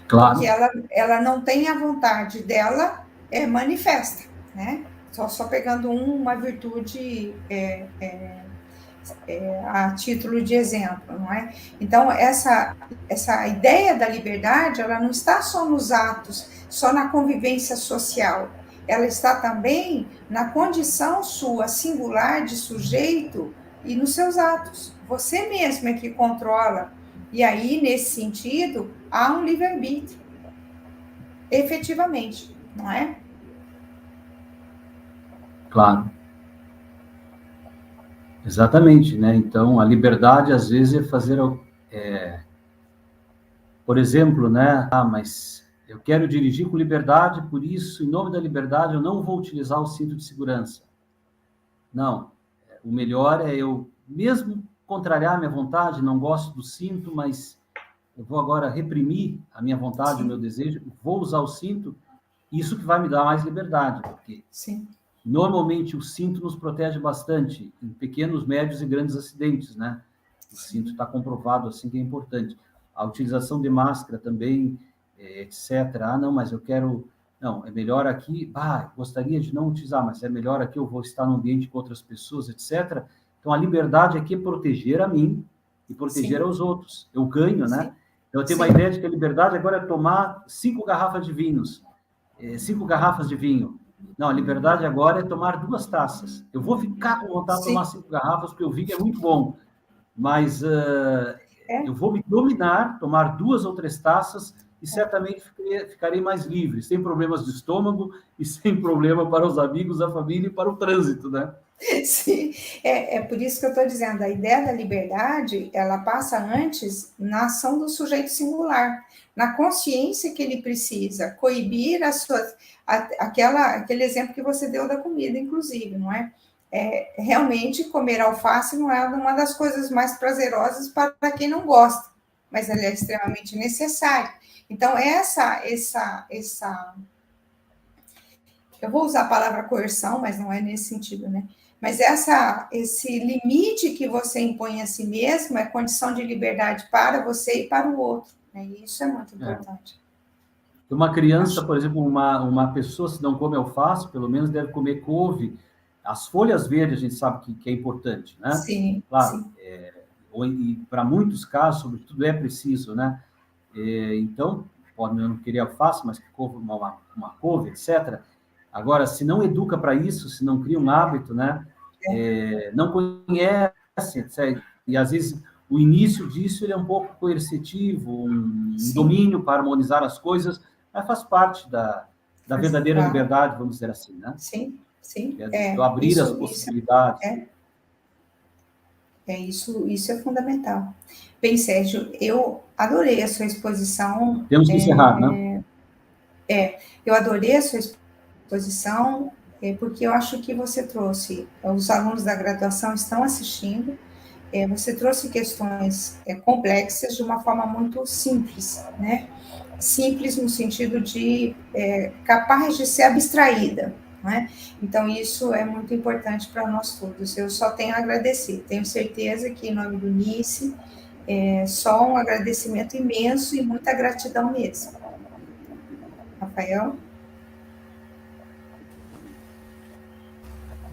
Claro. Porque ela não tem a vontade dela manifesta, né? Só pegando uma virtude a título de exemplo, não é? Então, essa ideia da liberdade, ela não está só nos atos, só na convivência social, ela está também na condição sua singular de sujeito e nos seus atos. Você mesmo é que controla. E aí, nesse sentido, há um livre-arbítrio, efetivamente, não é? Claro. Exatamente, né? Então, a liberdade, às vezes, é fazer... por exemplo, né? Mas eu quero dirigir com liberdade, por isso, em nome da liberdade, eu não vou utilizar o cinto de segurança. Não. O melhor é eu, mesmo contrariar a minha vontade, não gosto do cinto, mas eu vou agora reprimir a minha vontade, o meu desejo, vou usar o cinto, isso que vai me dar mais liberdade, porque... Sim. Normalmente, o cinto nos protege bastante em pequenos, médios e grandes acidentes, né? O cinto está comprovado, assim, que é importante. A utilização de máscara também, etc. Ah, não, mas eu quero... Não, é melhor aqui... gostaria de não utilizar, mas é melhor aqui, eu vou estar num ambiente com outras pessoas, etc. Então, a liberdade aqui é proteger a mim e proteger aos outros. Eu ganho, né? Então, eu tenho uma ideia de que a liberdade agora é tomar 5 garrafas de vinhos. 5 garrafas de vinho. Não, a liberdade agora é tomar 2 taças. Eu vou ficar com vontade de tomar 5 garrafas, porque eu vi que é muito bom. Mas eu vou me dominar, tomar 2 ou 3 taças e certamente ficarei mais livre, sem problemas de estômago e sem problema para os amigos, a família e para o trânsito, né? Sim, é por isso que eu estou dizendo, a ideia da liberdade, ela passa antes na ação do sujeito singular, na consciência que ele precisa coibir aquele exemplo que você deu da comida, inclusive, não é? Realmente, comer alface não é uma das coisas mais prazerosas para quem não gosta, mas ela é extremamente necessária. Então, eu vou usar a palavra coerção, mas não é nesse sentido, né? Mas esse limite que você impõe a si mesmo é condição de liberdade para você e para o outro. Né? E isso é muito importante. Uma criança, por exemplo, uma pessoa, se não come alface, pelo menos deve comer couve. As folhas verdes, a gente sabe que é importante, né? Sim, claro. Sim. E para muitos casos, sobretudo, é preciso, né? Então, pode não querer alface, mas que couve, uma couve, etc. Agora, se não educa para isso, se não cria um hábito, né? Não conhece, etc. E às vezes o início disso ele é um pouco coercitivo, um domínio para harmonizar as coisas, mas faz parte da verdadeira liberdade, vamos dizer assim, né? Sim, sim. Do abrir as possibilidades. Isso é fundamental. Bem, Sérgio, eu adorei a sua exposição. Temos que encerrar, né? Eu adorei a sua exposição, porque eu acho que você trouxe, os alunos da graduação estão assistindo, você trouxe questões complexas de uma forma muito simples, né? Simples no sentido de capaz de ser abstraída, né? Então, isso é muito importante para nós todos. Eu só tenho a agradecer. Tenho certeza que, em nome do NICE, só um agradecimento imenso e muita gratidão mesmo. Rafael?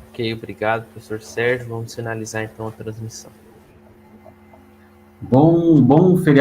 Ok, obrigado, professor Sérgio. Vamos finalizar, então, a transmissão. Bom feriado.